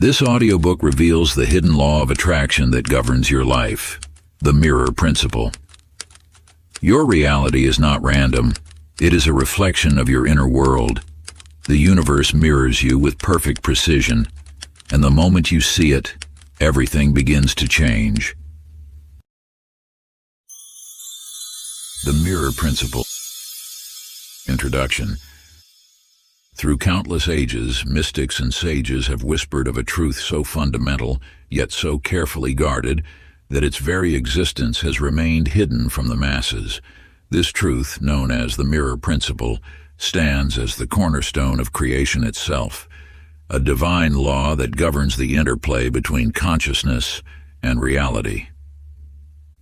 This audiobook reveals the hidden law of attraction that governs your life, the mirror principle. Your reality is not random. It is a reflection of your inner world. The universe mirrors you with perfect precision, and the moment you see it, everything begins to change. The mirror principle. Introduction. Through countless ages, mystics and sages have whispered of a truth so fundamental, yet so carefully guarded, that its very existence has remained hidden from the masses. This truth, known as the mirror principle, stands as the cornerstone of creation itself, a divine law that governs the interplay between consciousness and reality.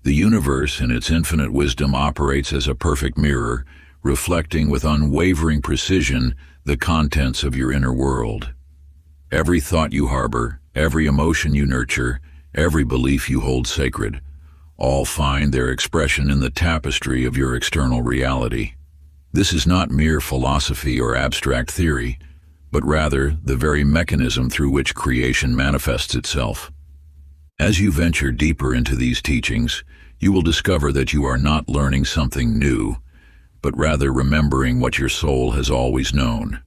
The universe, in its infinite wisdom, operates as a perfect mirror, reflecting with unwavering precision the contents of your inner world. Every thought you harbor, every emotion you nurture, every belief you hold sacred, all find their expression in the tapestry of your external reality. This is not mere philosophy or abstract theory, but rather the very mechanism through which creation manifests itself. As you venture deeper into these teachings, you will discover that you are not learning something new, but rather remembering what your soul has always known.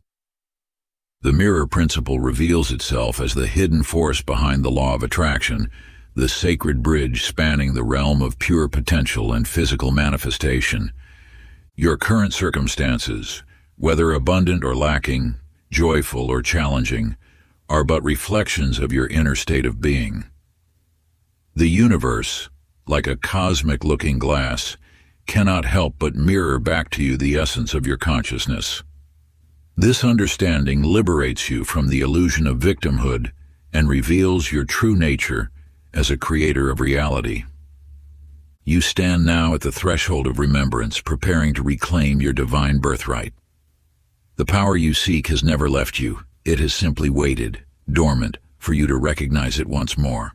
The mirror principle reveals itself as the hidden force behind the law of attraction, the sacred bridge spanning the realm of pure potential and physical manifestation. Your current circumstances, whether abundant or lacking, joyful or challenging, are but reflections of your inner state of being. The universe, like a cosmic looking glass, cannot help but mirror back to you the essence of your consciousness. This understanding liberates you from the illusion of victimhood and reveals your true nature as a creator of reality. You stand now at the threshold of remembrance, preparing to reclaim your divine birthright. The power you seek has never left you. It has simply waited, dormant, for you to recognize it once more.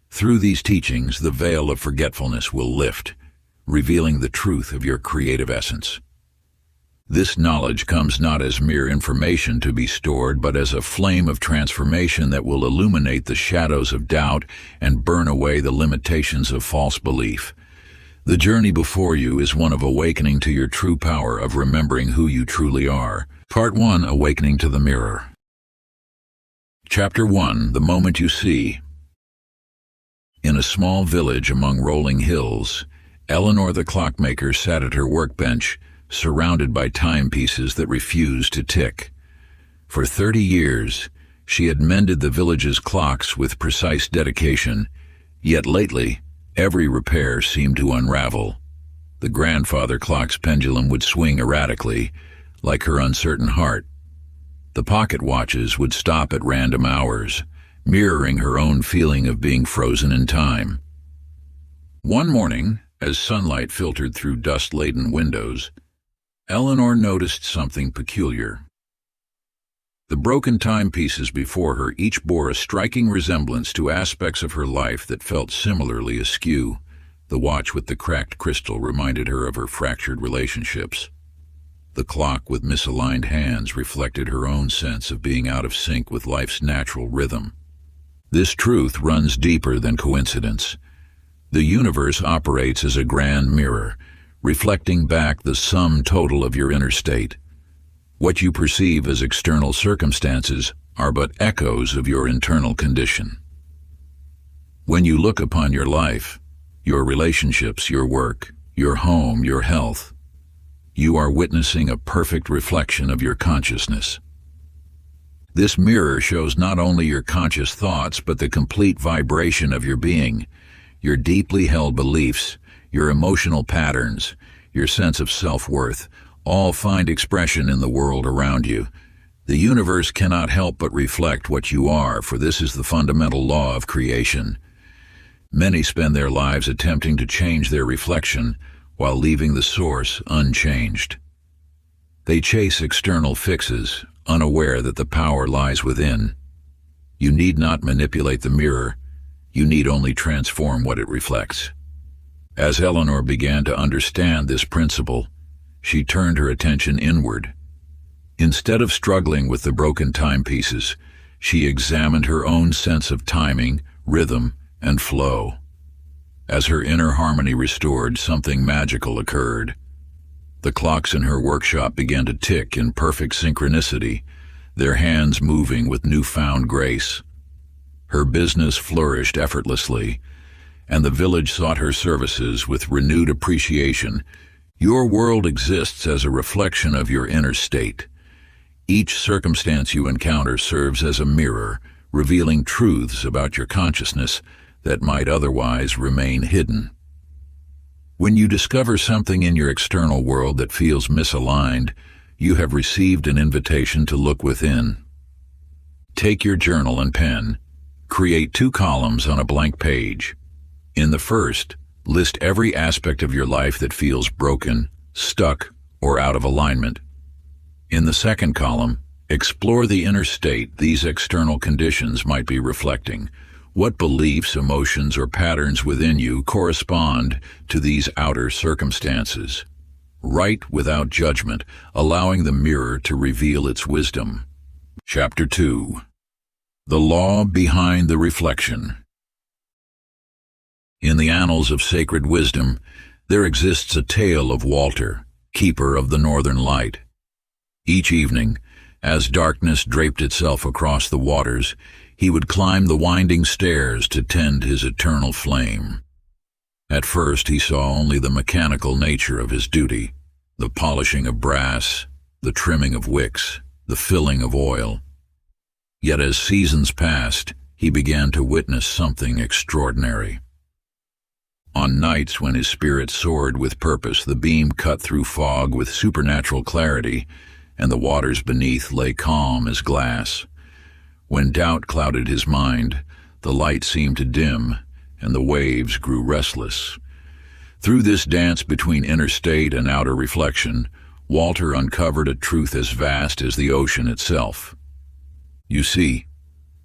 Through these teachings, the veil of forgetfulness will lift, revealing the truth of your creative essence. This knowledge comes not as mere information to be stored, but as a flame of transformation that will illuminate the shadows of doubt and burn away the limitations of false belief. The journey before you is one of awakening to your true power, of remembering who you truly are. Part 1. Awakening to the Mirror. Chapter 1. The Moment You See. In a small village among rolling hills, Eleanor the clockmaker sat at her workbench, surrounded by timepieces that refused to tick. For 30 years, she had mended the village's clocks with precise dedication, yet lately, every repair seemed to unravel. The grandfather clock's pendulum would swing erratically, like her uncertain heart. The pocket watches would stop at random hours, mirroring her own feeling of being frozen in time. One morning, as sunlight filtered through dust-laden windows, Eleanor noticed something peculiar. The broken timepieces before her each bore a striking resemblance to aspects of her life that felt similarly askew. The watch with the cracked crystal reminded her of her fractured relationships. The clock with misaligned hands reflected her own sense of being out of sync with life's natural rhythm. This truth runs deeper than coincidence. The universe operates as a grand mirror, reflecting back the sum total of your inner state. What you perceive as external circumstances are but echoes of your internal condition. When you look upon your life, your relationships, your work, your home, your health, you are witnessing a perfect reflection of your consciousness. This mirror shows not only your conscious thoughts, but the complete vibration of your being. Your deeply held beliefs, your emotional patterns, your sense of self-worth, all find expression in the world around you. The universe cannot help but reflect what you are, for this is the fundamental law of creation. Many spend their lives attempting to change their reflection while leaving the source unchanged. They chase external fixes, unaware that the power lies within. You need not manipulate the mirror. You need only transform what it reflects. As Eleanor began to understand this principle, she turned her attention inward. Instead of struggling with the broken timepieces, She examined her own sense of timing, rhythm, and flow. As her inner harmony restored, something magical occurred. The clocks in her workshop began to tick in perfect synchronicity, their hands moving with newfound grace. Her business flourished effortlessly, and the village sought her services with renewed appreciation. Your world exists as a reflection of your inner state. Each circumstance you encounter serves as a mirror, revealing truths about your consciousness that might otherwise remain hidden. When you discover something in your external world that feels misaligned, you have received an invitation to look within. Take your journal and pen. Create 2 columns on a blank page. In the first, list every aspect of your life that feels broken, stuck, or out of alignment. In the second column, explore the inner state these external conditions might be reflecting. What beliefs, emotions, or patterns within you correspond to these outer circumstances? Write without judgment, allowing the mirror to reveal its wisdom. Chapter 2. The Law Behind the Reflection. In the annals of sacred wisdom, there exists a tale of Walter, keeper of the northern light. Each evening, as darkness draped itself across the waters, he would climb the winding stairs to tend his eternal flame. At first he saw only the mechanical nature of his duty, the polishing of brass, the trimming of wicks, the filling of oil. Yet as seasons passed, he began to witness something extraordinary. On nights when his spirit soared with purpose, the beam cut through fog with supernatural clarity, and the waters beneath lay calm as glass. When doubt clouded his mind, the light seemed to dim, and the waves grew restless. Through this dance between inner state and outer reflection, Walter uncovered a truth as vast as the ocean itself. You see,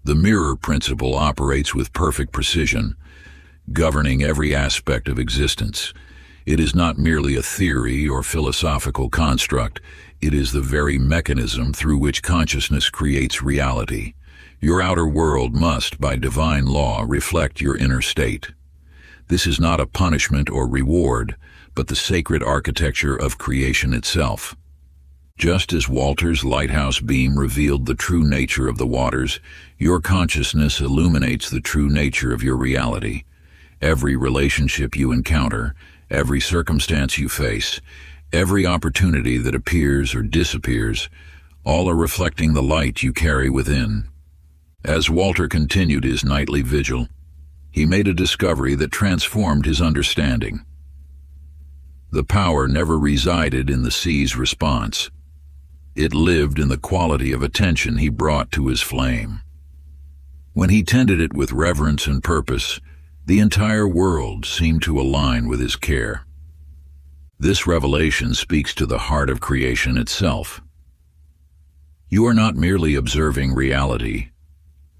the mirror principle operates with perfect precision, governing every aspect of existence. It is not merely a theory or philosophical construct, it is the very mechanism through which consciousness creates reality. Your outer world must, by divine law, reflect your inner state. This is not a punishment or reward, but the sacred architecture of creation itself. Just as Walter's lighthouse beam revealed the true nature of the waters, your consciousness illuminates the true nature of your reality. Every relationship you encounter, every circumstance you face, every opportunity that appears or disappears, all are reflecting the light you carry within. As Walter continued his nightly vigil, he made a discovery that transformed his understanding. The power never resided in the sea's response. It lived in the quality of attention he brought to his flame. When he tended it with reverence and purpose, the entire world seemed to align with his care. This revelation speaks to the heart of creation itself. You are not merely observing reality,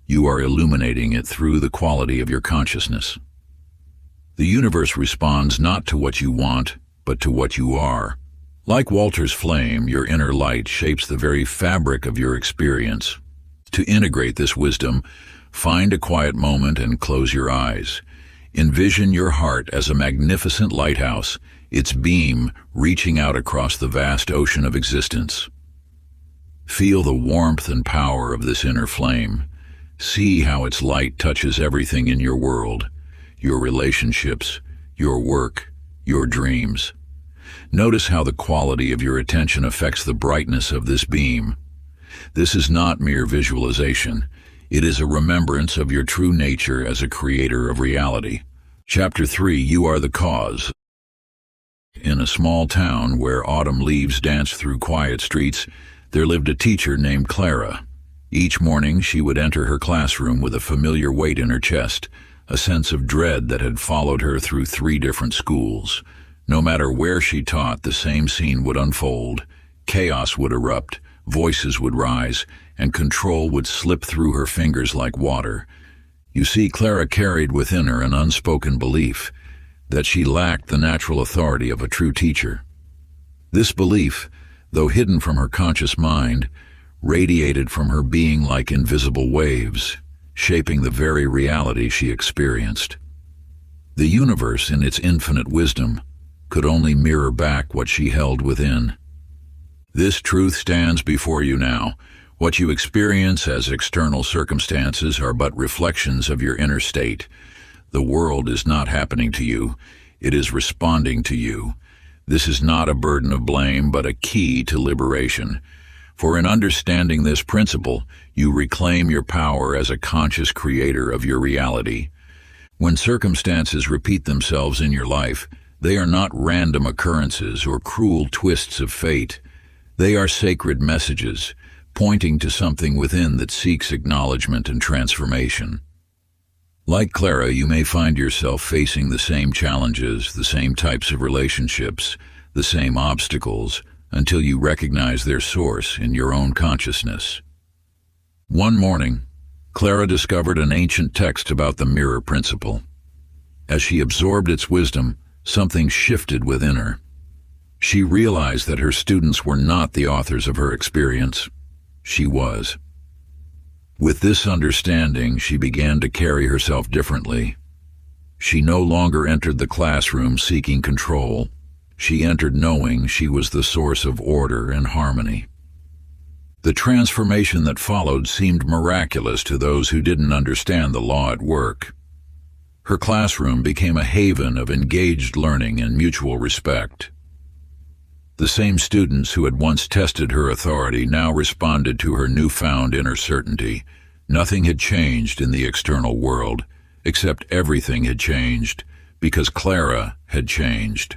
you are illuminating it through the quality of your consciousness. The universe responds not to what you want, but to what you are. Like Walter's flame, your inner light shapes the very fabric of your experience. To integrate this wisdom, find a quiet moment and close your eyes. Envision your heart as a magnificent lighthouse, its beam reaching out across the vast ocean of existence. Feel the warmth and power of this inner flame. See how its light touches everything in your world, your relationships, your work, your dreams. Notice how the quality of your attention affects the brightness of this beam. This is not mere visualization. It is a remembrance of your true nature as a creator of reality. Chapter 3. You are the cause. In a small town where autumn leaves danced through quiet streets, there lived a teacher named Clara. Each morning she would enter her classroom with a familiar weight in her chest, a sense of dread that had followed her through 3 different schools. No matter where she taught, the same scene would unfold. Chaos would erupt, voices would rise, and control would slip through her fingers like water. You see, Clara carried within her an unspoken belief that she lacked the natural authority of a true teacher. This belief, though hidden from her conscious mind, radiated from her being like invisible waves, shaping the very reality she experienced. The universe, in its infinite wisdom, could only mirror back what she held within. This truth stands before you now. What you experience as external circumstances are but reflections of your inner state. The world is not happening to you. It is responding to you. This is not a burden of blame, but a key to liberation. For in understanding this principle, you reclaim your power as a conscious creator of your reality. When circumstances repeat themselves in your life, they are not random occurrences or cruel twists of fate. They are sacred messages, pointing to something within that seeks acknowledgement and transformation. Like Clara, you may find yourself facing the same challenges, the same types of relationships, the same obstacles, until you recognize their source in your own consciousness. One morning, Clara discovered an ancient text about the mirror principle. As she absorbed its wisdom, something shifted within her. She realized that her students were not the authors of her experience. She was. With this understanding, she began to carry herself differently. She no longer entered the classroom seeking control. She entered knowing she was the source of order and harmony. The transformation that followed seemed miraculous to those who didn't understand the law at work. Her classroom became a haven of engaged learning and mutual respect. The same students who had once tested her authority now responded to her newfound inner certainty. Nothing had changed in the external world, except everything had changed because Clara had changed.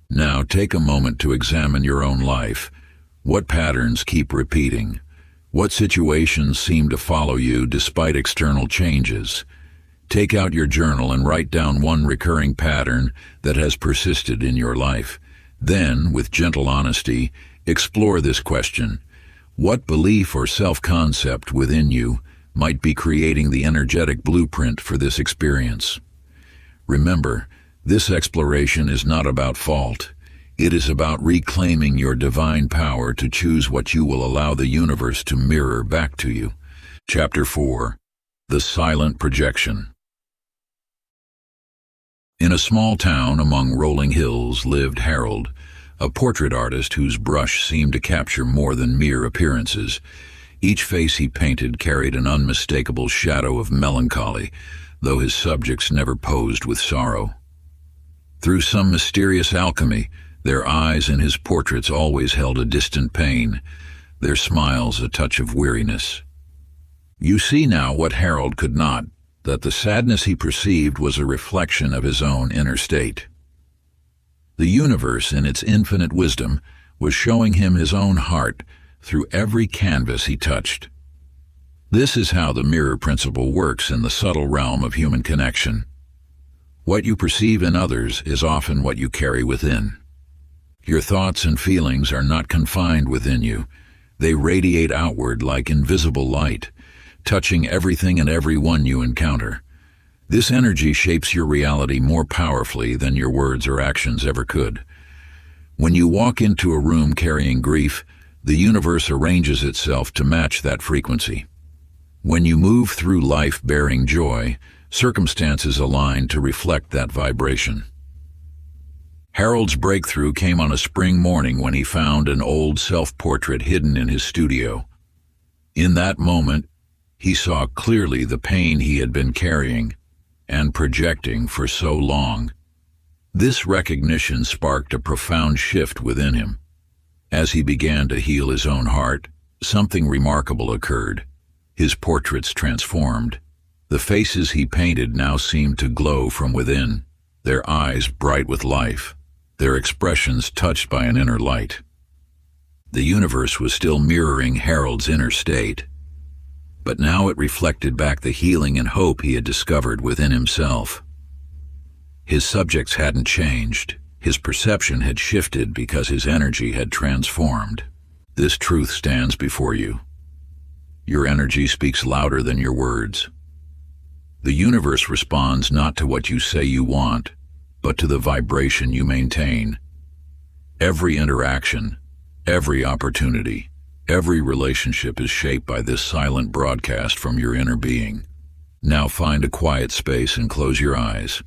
Now take a moment to examine your own life. What patterns keep repeating? What situations seem to follow you despite external changes? Take out your journal and write down one recurring pattern that has persisted in your life. Then, with gentle honesty, explore this question. What belief or self-concept within you might be creating the energetic blueprint for this experience? Remember, this exploration is not about fault. It is about reclaiming your divine power to choose what you will allow the universe to mirror back to you. Chapter 4. The Silent Projection. In a small town among rolling hills lived Harold, a portrait artist whose brush seemed to capture more than mere appearances. Each face he painted carried an unmistakable shadow of melancholy, though his subjects never posed with sorrow. Through some mysterious alchemy, their eyes in his portraits always held a distant pain, their smiles a touch of weariness. You see now what Harold could not, that the sadness he perceived was a reflection of his own inner state. The universe, in its infinite wisdom, was showing him his own heart through every canvas he touched. This is how the mirror principle works in the subtle realm of human connection. What you perceive in others is often what you carry within. Your thoughts and feelings are not confined within you. They radiate outward like invisible light, touching everything and everyone you encounter. This energy shapes your reality more powerfully than your words or actions ever could. When you walk into a room carrying grief, the universe arranges itself to match that frequency. When you move through life bearing joy, circumstances align to reflect that vibration. Harold's breakthrough came on a spring morning when he found an old self-portrait hidden in his studio. In that moment, he saw clearly the pain he had been carrying and projecting for so long. This recognition sparked a profound shift within him. As he began to heal his own heart, something remarkable occurred. His portraits transformed. The faces he painted now seemed to glow from within, their eyes bright with life, their expressions touched by an inner light. The universe was still mirroring Harold's inner state, but now it reflected back the healing and hope he had discovered within himself. His subjects hadn't changed. His perception had shifted because his energy had transformed. This truth stands before you. Your energy speaks louder than your words. The universe responds not to what you say you want, but to the vibration you maintain. Every interaction, every opportunity, Every relationship is shaped by this silent broadcast from your inner being. Now find a quiet space and close your eyes.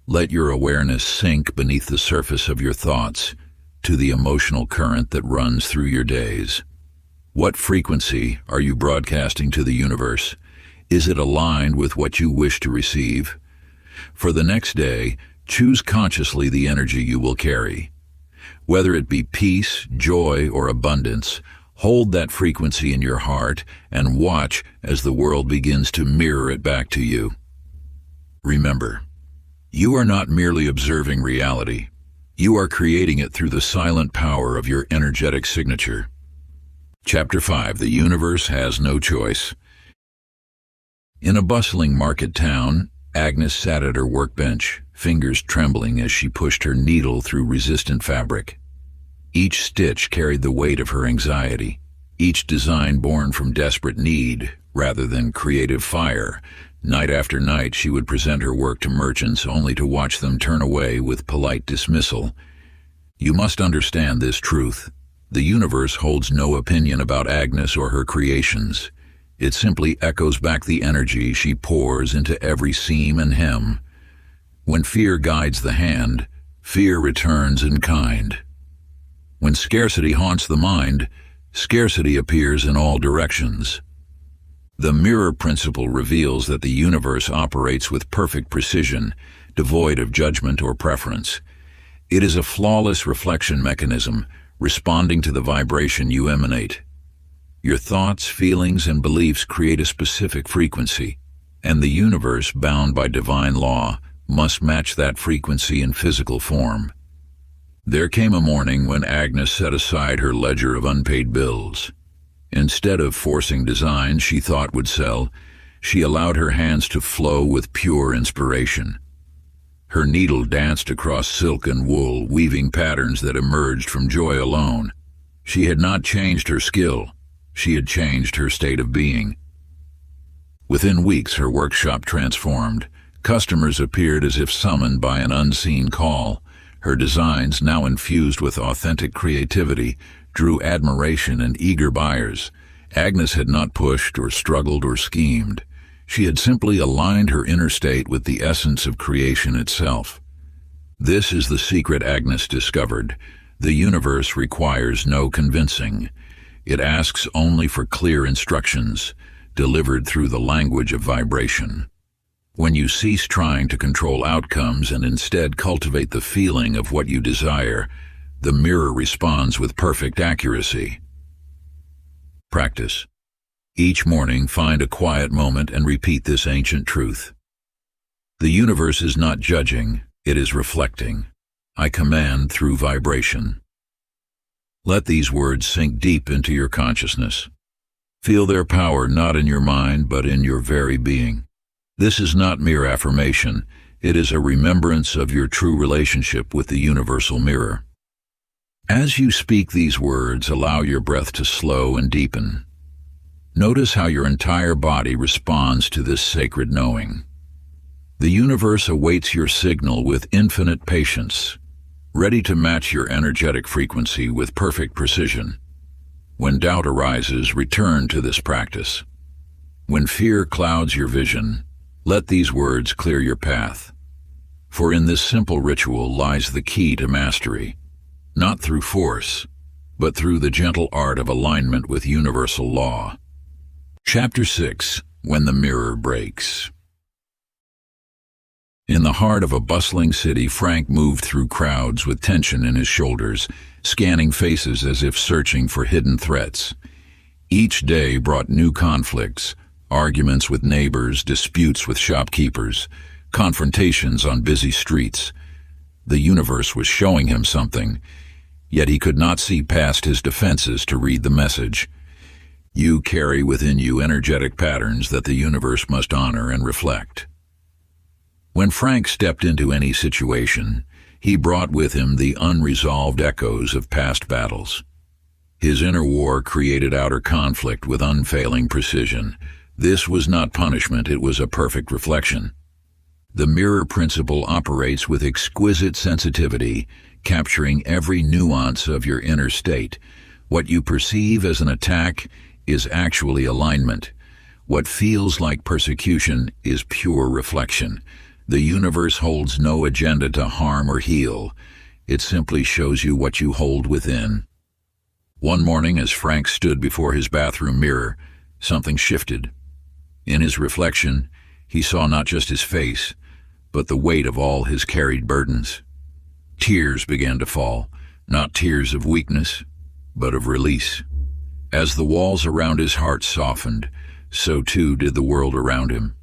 Let your awareness sink beneath the surface of your thoughts to the emotional current that runs through your days. What frequency are you broadcasting to the universe? Is it aligned with what you wish to receive? For the next day, choose consciously the energy you will carry. Whether it be peace, joy, or abundance, hold that frequency in your heart and watch as the world begins to mirror it back to you. Remember, you are not merely observing reality. You are creating it through the silent power of your energetic signature. Chapter 5. The Universe Has No Choice. In a bustling market town, Agnes sat at her workbench, fingers trembling as she pushed her needle through resistant fabric. Each stitch carried the weight of her anxiety, each design born from desperate need rather than creative fire. Night after night she would present her work to merchants only to watch them turn away with polite dismissal. You must understand this truth. The universe holds no opinion about Agnes or her creations. It simply echoes back the energy she pours into every seam and hem. When fear guides the hand, fear returns in kind. When scarcity haunts the mind, scarcity appears in all directions. The mirror principle reveals that the universe operates with perfect precision, devoid of judgment or preference. It is a flawless reflection mechanism, responding to the vibration you emanate. Your thoughts, feelings, and beliefs create a specific frequency, and the universe, bound by divine law, must match that frequency in physical form. There came a morning when Agnes set aside her ledger of unpaid bills. Instead of forcing designs she thought would sell, she allowed her hands to flow with pure inspiration. Her needle danced across silk and wool, weaving patterns that emerged from joy alone. She had not changed her skill. She had changed her state of being. Within weeks, her workshop transformed. Customers appeared as if summoned by an unseen call. Her designs, now infused with authentic creativity, drew admiration and eager buyers. Agnes had not pushed or struggled or schemed. She had simply aligned her inner state with the essence of creation itself. This is the secret Agnes discovered. The universe requires no convincing. It asks only for clear instructions, delivered through the language of vibration. When you cease trying to control outcomes and instead cultivate the feeling of what you desire, the mirror responds with perfect accuracy. Practice. Each morning, find a quiet moment and repeat this ancient truth. The universe is not judging, it is reflecting. I command through vibration. Let these words sink deep into your consciousness. Feel their power not in your mind, but in your very being. This is not mere affirmation, it is a remembrance of your true relationship with the universal mirror. As you speak these words, allow your breath to slow and deepen. Notice how your entire body responds to this sacred knowing. The universe awaits your signal with infinite patience, ready to match your energetic frequency with perfect precision. When doubt arises, return to this practice. When fear clouds your vision, let these words clear your path. For in this simple ritual lies the key to mastery, not through force, but through the gentle art of alignment with universal law. Chapter 6. When the Mirror Breaks. In the heart of a bustling city, Frank moved through crowds with tension in his shoulders, scanning faces as if searching for hidden threats. Each day brought new conflicts, arguments with neighbors, disputes with shopkeepers, confrontations on busy streets. The universe was showing him something, yet he could not see past his defenses to read the message. You carry within you energetic patterns that the universe must honor and reflect. When Frank stepped into any situation, he brought with him the unresolved echoes of past battles. His inner war created outer conflict with unfailing precision. This was not punishment, it was a perfect reflection. The mirror principle operates with exquisite sensitivity, capturing every nuance of your inner state. What you perceive as an attack is actually alignment. What feels like persecution is pure reflection. The universe holds no agenda to harm or heal. It simply shows you what you hold within. One morning, as Frank stood before his bathroom mirror, something shifted. In his reflection, he saw not just his face, but the weight of all his carried burdens. Tears began to fall, not tears of weakness, but of release. As the walls around his heart softened, so too did the world around him.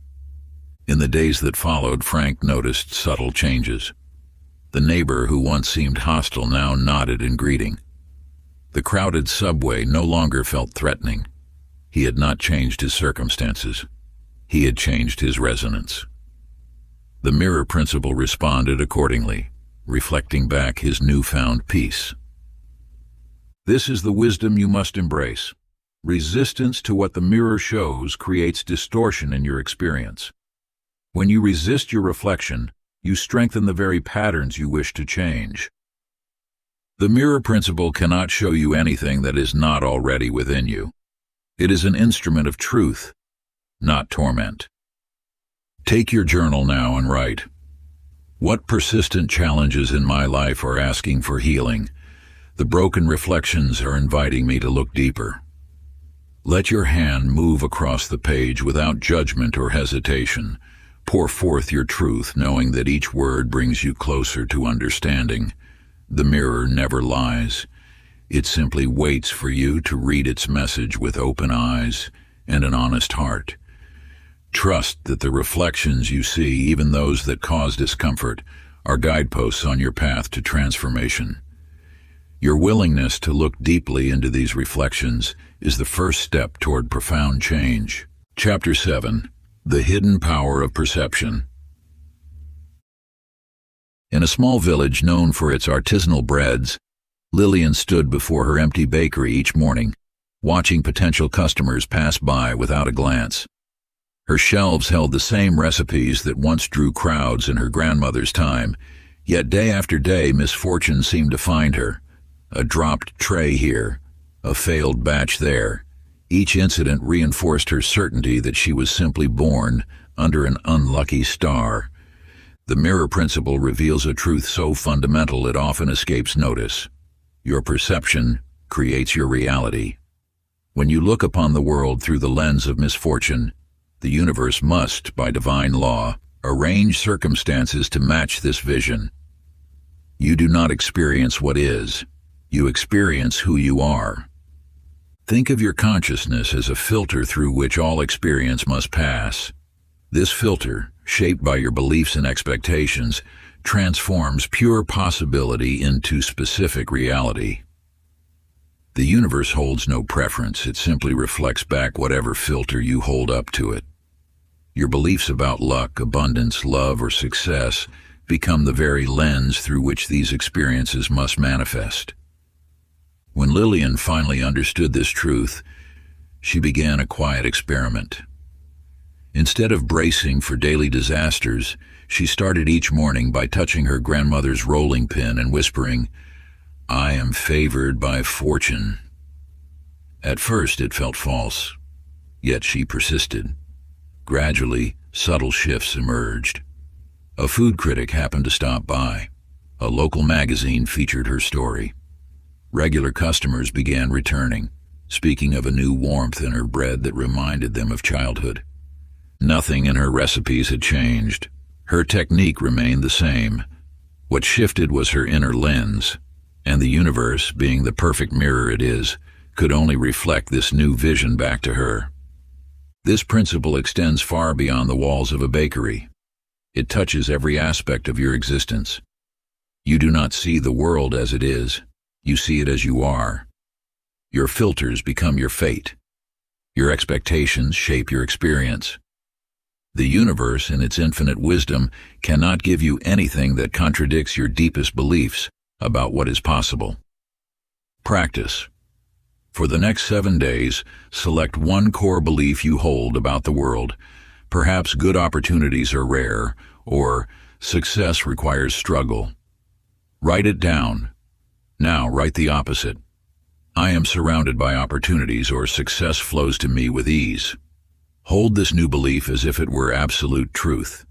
In the days that followed, Frank noticed subtle changes. The neighbor who once seemed hostile now nodded in greeting. The crowded subway no longer felt threatening. He had not changed his circumstances. He had changed his resonance. The mirror principle responded accordingly, reflecting back his newfound peace. This is the wisdom you must embrace. Resistance to what the mirror shows creates distortion in your experience. When you resist your reflection, you strengthen the very patterns you wish to change. The mirror principle cannot show you anything that is not already within you. It is an instrument of truth, not torment. Take your journal now and write, "What persistent challenges in my life are asking for healing? The broken reflections are inviting me to look deeper." Let your hand move across the page without judgment or hesitation. Pour forth your truth, knowing that each word brings you closer to understanding. The mirror never lies. It simply waits for you to read its message with open eyes and an honest heart. Trust that the reflections you see, even those that cause discomfort, are guideposts on your path to transformation. Your willingness to look deeply into these reflections is the first step toward profound change. Chapter 7. The Hidden Power of Perception. In a small village known for its artisanal breads, Lillian stood before her empty bakery each morning, watching potential customers pass by without a glance. Her shelves held the same recipes that once drew crowds in her grandmother's time, yet day after day misfortune seemed to find her. A dropped tray here, a failed batch there. Each incident reinforced her certainty that she was simply born under an unlucky star. The mirror principle reveals a truth so fundamental it often escapes notice. Your perception creates your reality. When you look upon the world through the lens of misfortune, the universe must, by divine law, arrange circumstances to match this vision. You do not experience what is. You experience who you are. Think of your consciousness as a filter through which all experience must pass. This filter, shaped by your beliefs and expectations, transforms pure possibility into specific reality. The universe holds no preference. It simply reflects back whatever filter you hold up to it. Your beliefs about luck, abundance, love, or success become the very lens through which these experiences must manifest. When Lillian finally understood this truth, she began a quiet experiment. Instead of bracing for daily disasters, she started each morning by touching her grandmother's rolling pin and whispering, "I am favored by fortune." At first it felt false, yet she persisted. Gradually, subtle shifts emerged. A food critic happened to stop by. A local magazine featured her story. Regular customers began returning, speaking of a new warmth in her bread that reminded them of childhood. Nothing in her recipes had changed. Her technique remained the same. What shifted was her inner lens, and the universe, being the perfect mirror it is, could only reflect this new vision back to her. This principle extends far beyond the walls of a bakery. It touches every aspect of your existence. You do not see the world as it is. You see it as you are. Your filters become your fate. Your expectations shape your experience. The universe, in its infinite wisdom, cannot give you anything that contradicts your deepest beliefs about what is possible. Practice. For the next 7 days, select one core belief you hold about the world. Perhaps good opportunities are rare, or success requires struggle. Write it down. Now write the opposite. I am surrounded by opportunities, or success flows to me with ease. Hold this new belief as if it were absolute truth.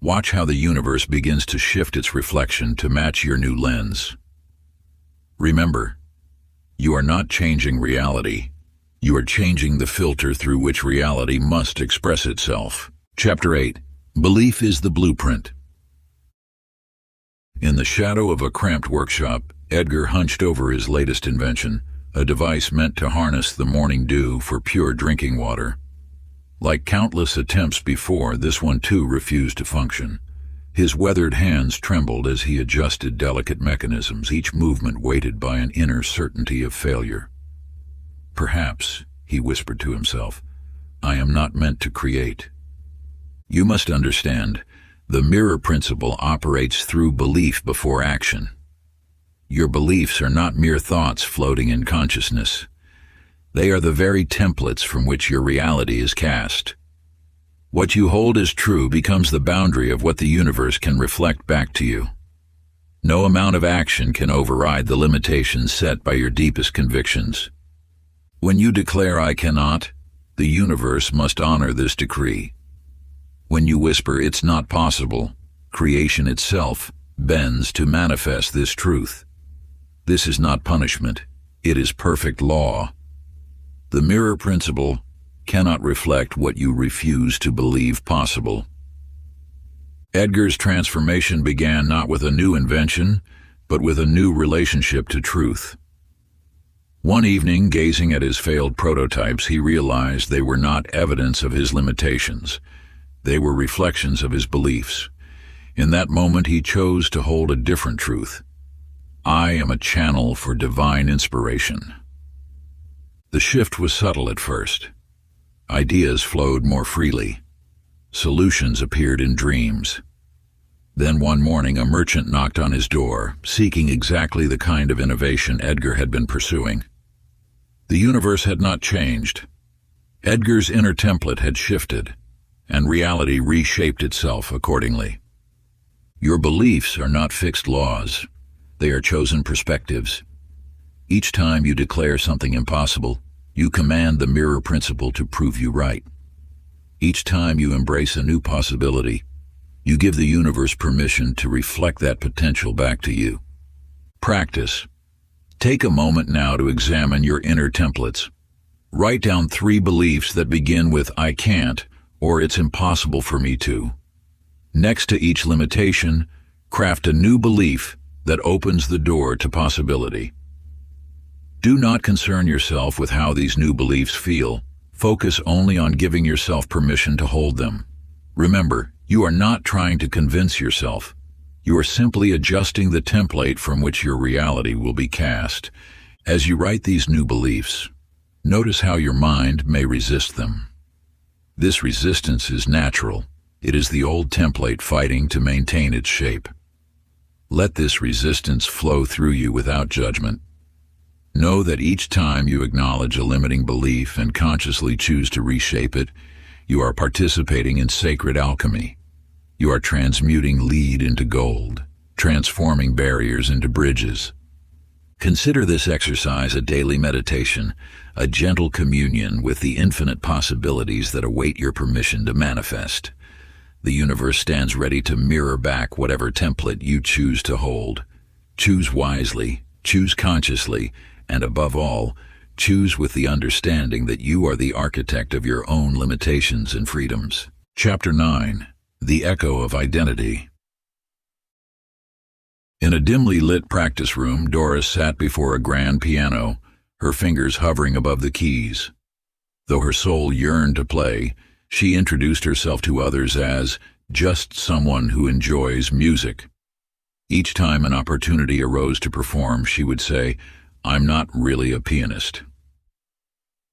Watch how the universe begins to shift its reflection to match your new lens. Remember, you are not changing reality. You are changing the filter through which reality must express itself. Chapter 8. Belief is the blueprint. In the shadow of a cramped workshop, Edgar hunched over his latest invention, a device meant to harness the morning dew for pure drinking water. Like countless attempts before, this one too refused to function. His weathered hands trembled as he adjusted delicate mechanisms, each movement weighted by an inner certainty of failure. Perhaps, he whispered to himself, I am not meant to create. You must understand, the mirror principle operates through belief before action. Your beliefs are not mere thoughts floating in consciousness. They are the very templates from which your reality is cast. What you hold as true becomes the boundary of what the universe can reflect back to you. No amount of action can override the limitations set by your deepest convictions. When you declare I cannot, the universe must honor this decree. When you whisper it's not possible, creation itself bends to manifest this truth. This is not punishment, it is perfect law. The mirror principle cannot reflect what you refuse to believe possible. Edgar's transformation began not with a new invention, but with a new relationship to truth. One evening, gazing at his failed prototypes, he realized they were not evidence of his limitations. They were reflections of his beliefs. In that moment, he chose to hold a different truth. I am a channel for divine inspiration. The shift was subtle at first. Ideas flowed more freely. Solutions appeared in dreams. Then one morning, a merchant knocked on his door, seeking exactly the kind of innovation Edgar had been pursuing. The universe had not changed. Edgar's inner template had shifted, and reality reshaped itself accordingly. Your beliefs are not fixed laws. They are chosen perspectives. Each time you declare something impossible, you command the mirror principle to prove you right. Each time you embrace a new possibility, you give the universe permission to reflect that potential back to you. Practice. Take a moment now to examine your inner templates. Write down 3 beliefs that begin with I can't or it's impossible for me to. Next to each limitation, craft a new belief that opens the door to possibility. Do not concern yourself with how these new beliefs feel. Focus only on giving yourself permission to hold them. Remember, you are not trying to convince yourself. You are simply adjusting the template from which your reality will be cast. As you write these new beliefs, notice how your mind may resist them. This resistance is natural. It is the old template fighting to maintain its shape. Let this resistance flow through you without judgment. Know that each time you acknowledge a limiting belief and consciously choose to reshape it, you are participating in sacred alchemy. You are transmuting lead into gold, transforming barriers into bridges. Consider this exercise a daily meditation, a gentle communion with the infinite possibilities that await your permission to manifest. The universe stands ready to mirror back whatever template you choose to hold. Choose wisely, choose consciously, and above all, choose with the understanding that you are the architect of your own limitations and freedoms. Chapter 9. The Echo of Identity. In a dimly lit practice room, Doris sat before a grand piano, her fingers hovering above the keys. Though her soul yearned to play, she introduced herself to others as just someone who enjoys music. Each time an opportunity arose to perform, she would say, I'm not really a pianist.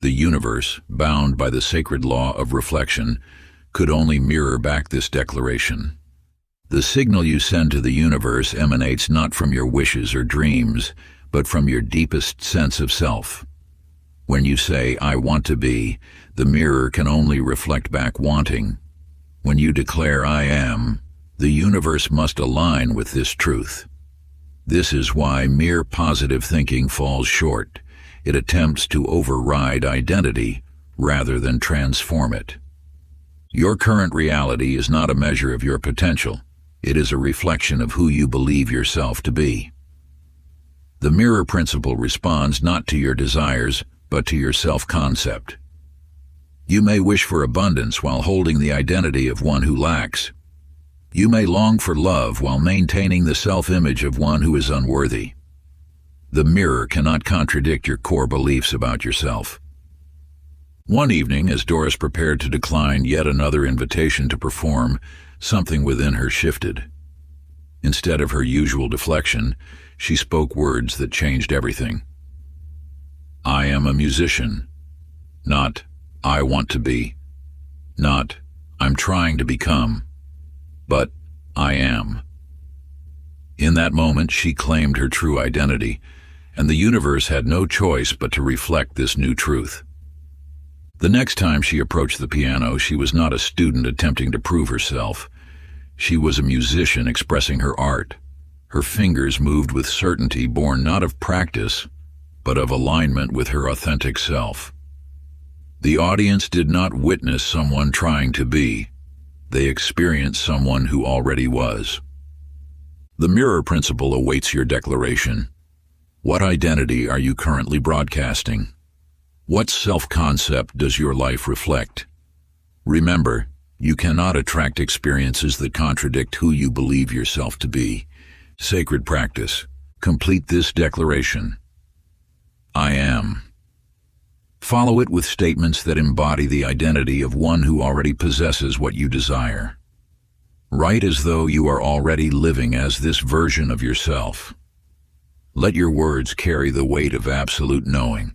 The universe, bound by the sacred law of reflection, could only mirror back this declaration. The signal you send to the universe emanates not from your wishes or dreams, but from your deepest sense of self. When you say, I want to be, the mirror can only reflect back wanting. When you declare I am, the universe must align with this truth. This is why mere positive thinking falls short. It attempts to override identity rather than transform it. Your current reality is not a measure of your potential. It is a reflection of who you believe yourself to be. The mirror principle responds not to your desires, but to your self-concept. You may wish for abundance while holding the identity of one who lacks. You may long for love while maintaining the self-image of one who is unworthy. The mirror cannot contradict your core beliefs about yourself. One evening, as Doris prepared to decline yet another invitation to perform, something within her shifted. Instead of her usual deflection, she spoke words that changed everything. I am a musician. Not, I want to be. Not, I'm trying to become. But, I am. In that moment, she claimed her true identity, and the universe had no choice but to reflect this new truth. The next time she approached the piano, she was not a student attempting to prove herself. She was a musician expressing her art. Her fingers moved with certainty born not of practice, but of alignment with her authentic self. The audience did not witness someone trying to be. They experienced someone who already was. The mirror principle awaits your declaration. What identity are you currently broadcasting? What self-concept does your life reflect? Remember, you cannot attract experiences that contradict who you believe yourself to be. Sacred practice. Complete this declaration. I am. Follow it with statements that embody the identity of one who already possesses what you desire. Write as though you are already living as this version of yourself. Let your words carry the weight of absolute knowing.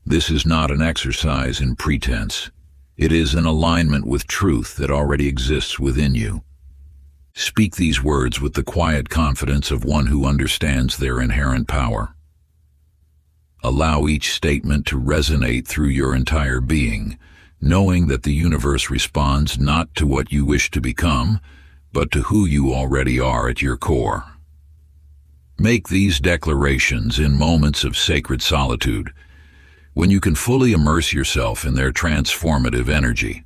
This is not an exercise in pretense. It is an alignment with truth that already exists within you. Speak these words with the quiet confidence of one who understands their inherent power. Allow each statement to resonate through your entire being, knowing that the universe responds not to what you wish to become, but to who you already are at your core. Make these declarations in moments of sacred solitude, when you can fully immerse yourself in their transformative energy.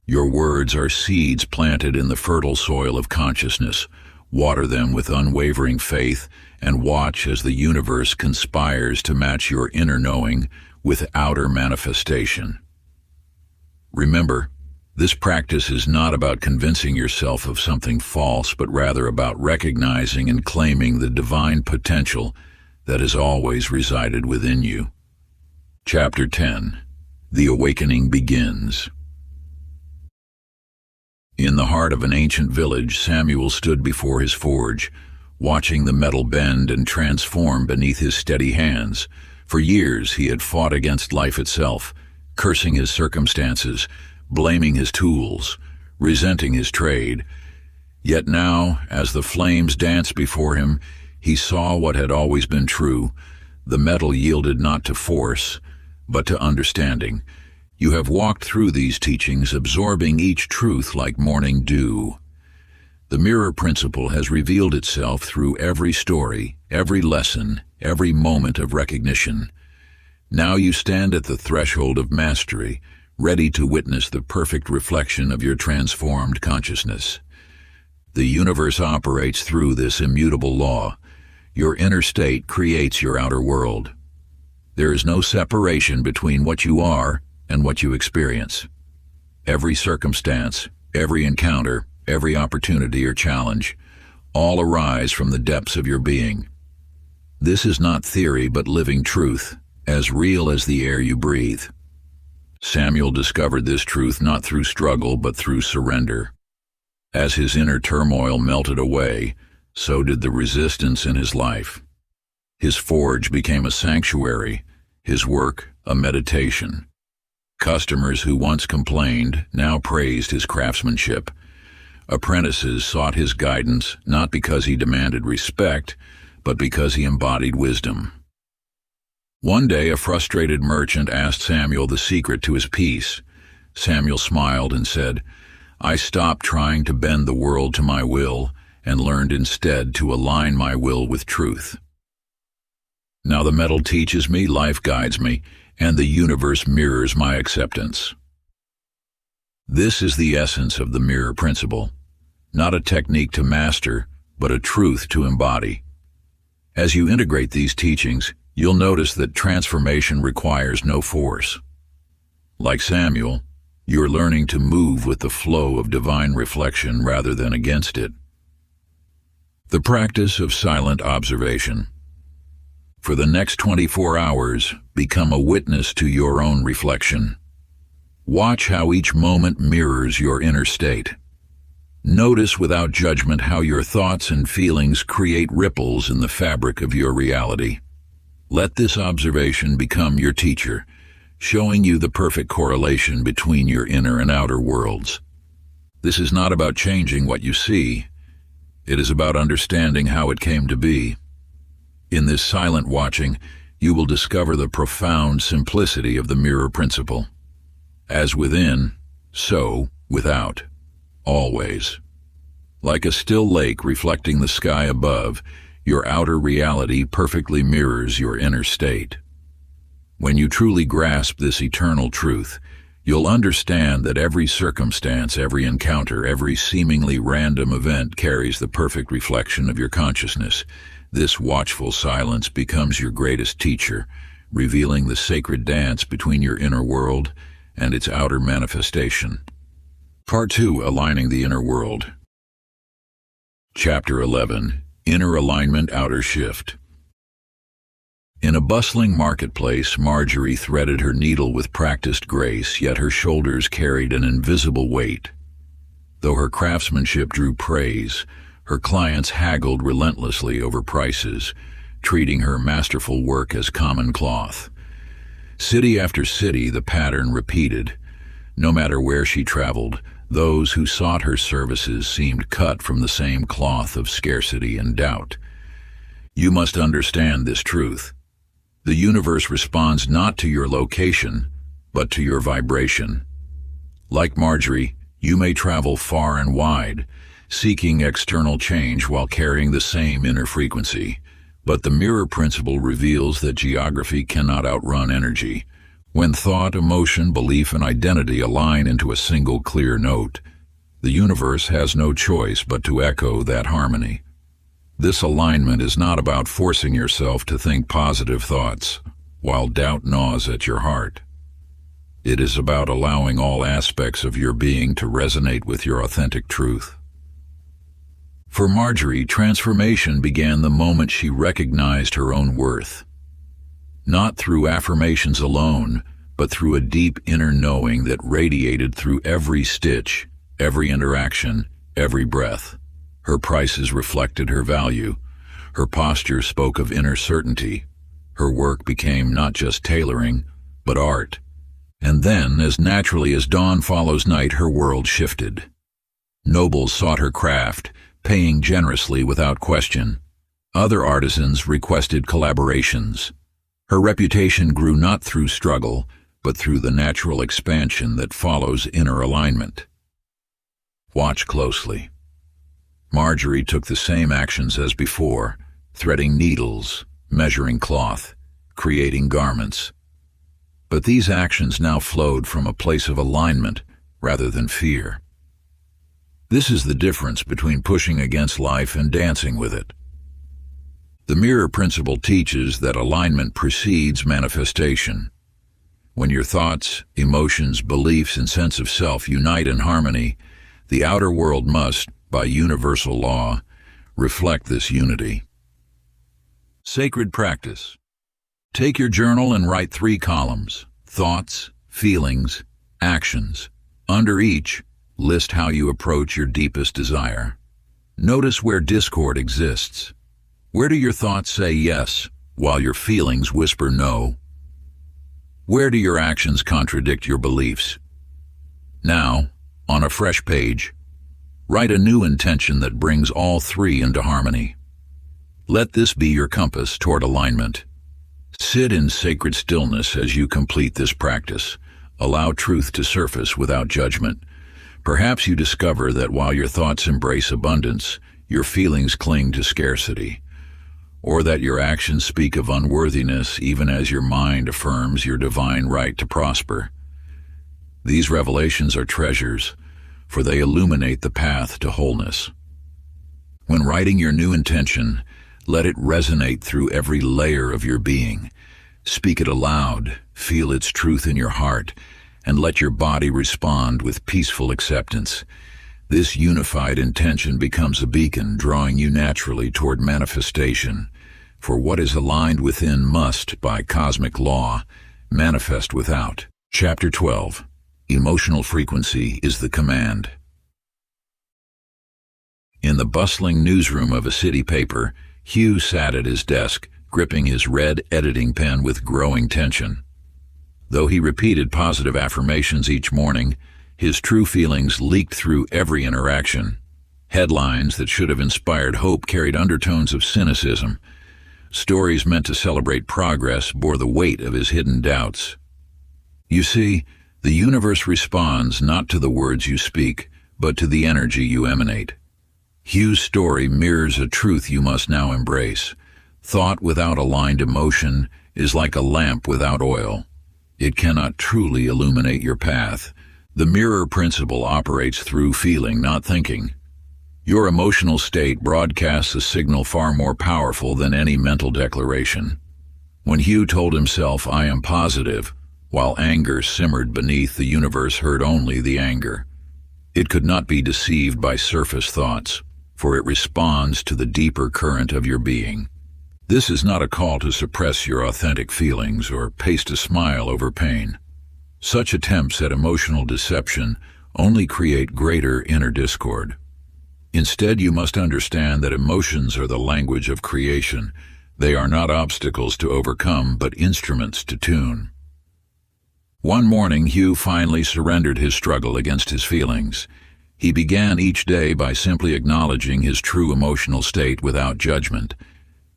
Your words are seeds planted in the fertile soil of consciousness. Water them with unwavering faith and watch as the universe conspires to match your inner knowing with outer manifestation. Remember, this practice is not about convincing yourself of something false, but rather about recognizing and claiming the divine potential that has always resided within you. Chapter 10. The Awakening Begins. In the heart of an ancient village, Samuel stood before his forge, watching the metal bend and transform beneath his steady hands. For years he had fought against life itself, cursing his circumstances, blaming his tools, resenting his trade. Yet now, as the flames danced before him, he saw what had always been true. The metal yielded not to force, but to understanding. You have walked through these teachings, absorbing each truth like morning dew. The mirror principle has revealed itself through every story, every lesson, every moment of recognition. Now you stand at the threshold of mastery, ready to witness the perfect reflection of your transformed consciousness. The universe operates through this immutable law. Your inner state creates your outer world. There is no separation between what you are and what you experience. Every circumstance, every encounter, every opportunity or challenge, all arise from the depths of your being. This is not theory but living truth, as real as the air you breathe. Samuel discovered this truth not through struggle but through surrender. As his inner turmoil melted away, so did the resistance in his life. His forge became a sanctuary, his work a meditation. Customers who once complained now praised his craftsmanship. Apprentices sought his guidance not because he demanded respect, but because he embodied wisdom. One day a frustrated merchant asked Samuel the secret to his peace. Samuel smiled and said, "I stopped trying to bend the world to my will and learned instead to align my will with truth." Now the metal teaches me, life guides me, and the universe mirrors my acceptance. This is the essence of the mirror principle, not a technique to master, but a truth to embody. As you integrate these teachings, you'll notice that transformation requires no force. Like Samuel, you're learning to move with the flow of divine reflection rather than against it. The practice of silent observation. For the next 24 hours, become a witness to your own reflection. Watch how each moment mirrors your inner state. Notice without judgment how your thoughts and feelings create ripples in the fabric of your reality. Let this observation become your teacher, showing you the perfect correlation between your inner and outer worlds. This is not about changing what you see. It is about understanding how it came to be. In this silent watching, you will discover the profound simplicity of the mirror principle. As within, so without, always. Like a still lake reflecting the sky above, your outer reality perfectly mirrors your inner state. When you truly grasp this eternal truth, you'll understand that every circumstance, every encounter, every seemingly random event carries the perfect reflection of your consciousness. This watchful silence becomes your greatest teacher, revealing the sacred dance between your inner world and its outer manifestation. Part 2. Aligning the Inner World. Chapter 11. Inner Alignment, Outer Shift. In a bustling marketplace, Marjorie threaded her needle with practiced grace, yet her shoulders carried an invisible weight. Though her craftsmanship drew praise, her clients haggled relentlessly over prices, treating her masterful work as common cloth. City after city, the pattern repeated. No matter where she traveled, those who sought her services seemed cut from the same cloth of scarcity and doubt. You must understand this truth. The universe responds not to your location, but to your vibration. Like Marjorie, you may travel far and wide, seeking external change while carrying the same inner frequency. But the mirror principle reveals that geography cannot outrun energy. When thought, emotion, belief, and identity align into a single clear note, the universe has no choice but to echo that harmony. This alignment is not about forcing yourself to think positive thoughts while doubt gnaws at your heart. It is about allowing all aspects of your being to resonate with your authentic truth. For Marjorie, transformation began the moment she recognized her own worth. Not through affirmations alone, but through a deep inner knowing that radiated through every stitch, every interaction, every breath. Her prices reflected her value. Her posture spoke of inner certainty. Her work became not just tailoring, but art. And then, as naturally as dawn follows night, her world shifted. Nobles sought her craft, paying generously without question. Other artisans requested collaborations. Her reputation grew not through struggle, but through the natural expansion that follows inner alignment. Watch closely. Marjorie took the same actions as before, threading needles, measuring cloth, creating garments. But these actions now flowed from a place of alignment rather than fear. This is the difference between pushing against life and dancing with it. The mirror principle teaches that alignment precedes manifestation. When your thoughts, emotions, beliefs, and sense of self unite in harmony, the outer world must, by universal law, reflect this unity. Sacred practice. Take your journal and write 3 columns: thoughts, feelings, actions. Under each, list how you approach your deepest desire. Notice where discord exists. Where do your thoughts say yes, while your feelings whisper no? Where do your actions contradict your beliefs? Now, on a fresh page, write a new intention that brings all 3 into harmony. Let this be your compass toward alignment. Sit in sacred stillness as you complete this practice. Allow truth to surface without judgment. Perhaps you discover that while your thoughts embrace abundance, your feelings cling to scarcity. or that your actions speak of unworthiness even as your mind affirms your divine right to prosper. These revelations are treasures, for they illuminate the path to wholeness. When writing your new intention, let it resonate through every layer of your being. Speak it aloud, feel its truth in your heart, and let your body respond with peaceful acceptance. This unified intention becomes a beacon, drawing you naturally toward manifestation. For what is aligned within must, by cosmic law, manifest without. Chapter 12. Emotional frequency is the command. In the bustling newsroom of a city paper, Hugh sat at his desk, gripping his red editing pen with growing tension. Though he repeated positive affirmations each morning, his true feelings leaked through every interaction. Headlines that should have inspired hope carried undertones of cynicism. Stories meant to celebrate progress bore the weight of his hidden doubts. You see, the universe responds not to the words you speak, but to the energy you emanate. Hugh's story mirrors a truth you must now embrace. Thought without aligned emotion is like a lamp without oil. It cannot truly illuminate your path. The mirror principle operates through feeling, not thinking. Your emotional state broadcasts a signal far more powerful than any mental declaration. When Hugh told himself, "I am positive," while anger simmered beneath, the universe heard only the anger. It could not be deceived by surface thoughts, for it responds to the deeper current of your being. This is not a call to suppress your authentic feelings or paste a smile over pain. Such attempts at emotional deception only create greater inner discord. Instead, you must understand that emotions are the language of creation. They are not obstacles to overcome, but instruments to tune. One morning, Hugh finally surrendered his struggle against his feelings. He began each day by simply acknowledging his true emotional state without judgment.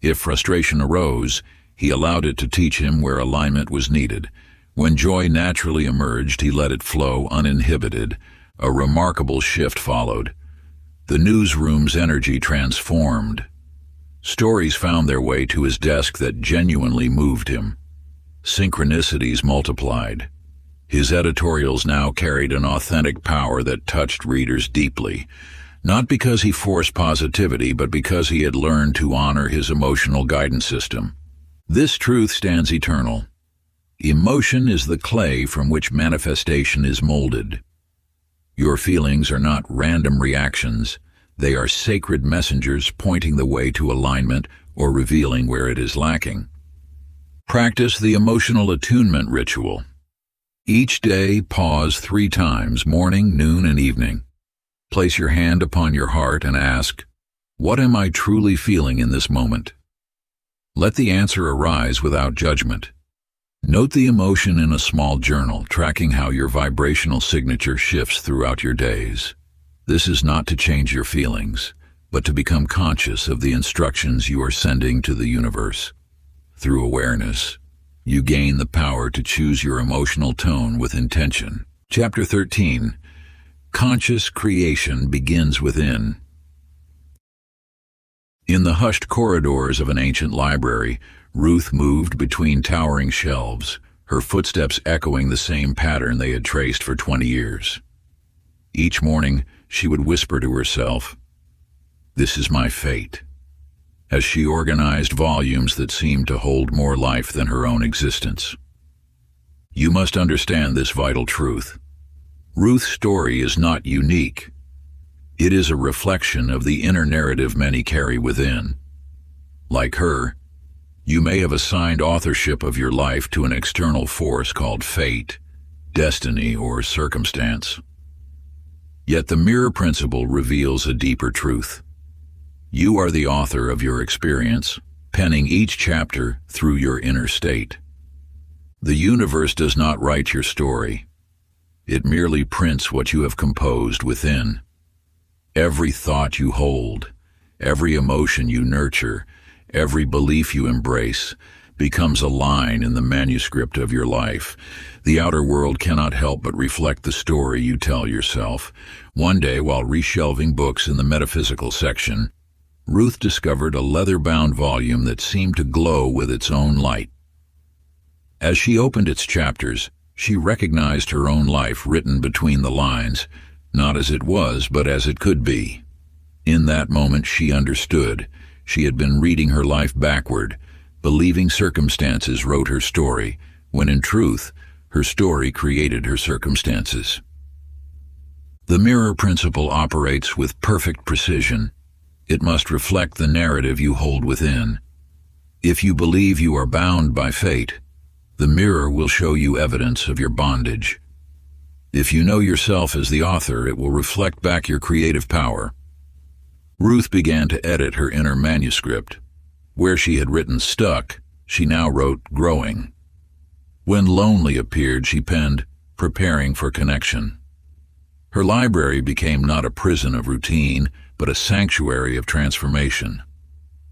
If frustration arose, he allowed it to teach him where alignment was needed. When joy naturally emerged, he let it flow uninhibited. A remarkable shift followed. The newsroom's energy transformed. Stories found their way to his desk that genuinely moved him. Synchronicities multiplied. His editorials now carried an authentic power that touched readers deeply, not because he forced positivity, but because he had learned to honor his emotional guidance system. This truth stands eternal. Emotion is the clay from which manifestation is molded. Your feelings are not random reactions. They are sacred messengers pointing the way to alignment or revealing where it is lacking. Practice the emotional attunement ritual. Each day, pause 3 times, morning, noon, and evening. Place your hand upon your heart and ask, "What am I truly feeling in this moment?" Let the answer arise without judgment. Note the emotion in a small journal, tracking how your vibrational signature shifts throughout your days. This is not to change your feelings, but to become conscious of the instructions you are sending to the universe. Through awareness, you gain the power to choose your emotional tone with intention. Chapter 13. Conscious creation begins within. In the hushed corridors of an ancient library, Ruth moved between towering shelves, her footsteps echoing the same pattern they had traced for 20 years. Each morning, she would whisper to herself, "This is my fate," as she organized volumes that seemed to hold more life than her own existence. You must understand this vital truth. Ruth's story is not unique. It is a reflection of the inner narrative many carry within. Like her, you may have assigned authorship of your life to an external force called fate, destiny, or circumstance. Yet the mirror principle reveals a deeper truth. You are the author of your experience, penning each chapter through your inner state. The universe does not write your story. It merely prints what you have composed within. Every thought you hold, every emotion you nurture, every belief you embrace, becomes a line in the manuscript of your life. The outer world cannot help but reflect the story you tell yourself. One day, while reshelving books in the metaphysical section, Ruth discovered a leather-bound volume that seemed to glow with its own light. As she opened its chapters, she recognized her own life written between the lines, not as it was, but as it could be. In that moment she understood. She had been reading her life backward, believing circumstances wrote her story, when in truth, her story created her circumstances. The mirror principle operates with perfect precision. It must reflect the narrative you hold within. If you believe you are bound by fate, the mirror will show you evidence of your bondage. If you know yourself as the author, it will reflect back your creative power. Ruth began to edit her inner manuscript. Where she had written stuck, she now wrote growing. When lonely appeared, she penned preparing for connection. Her library became not a prison of routine, but a sanctuary of transformation.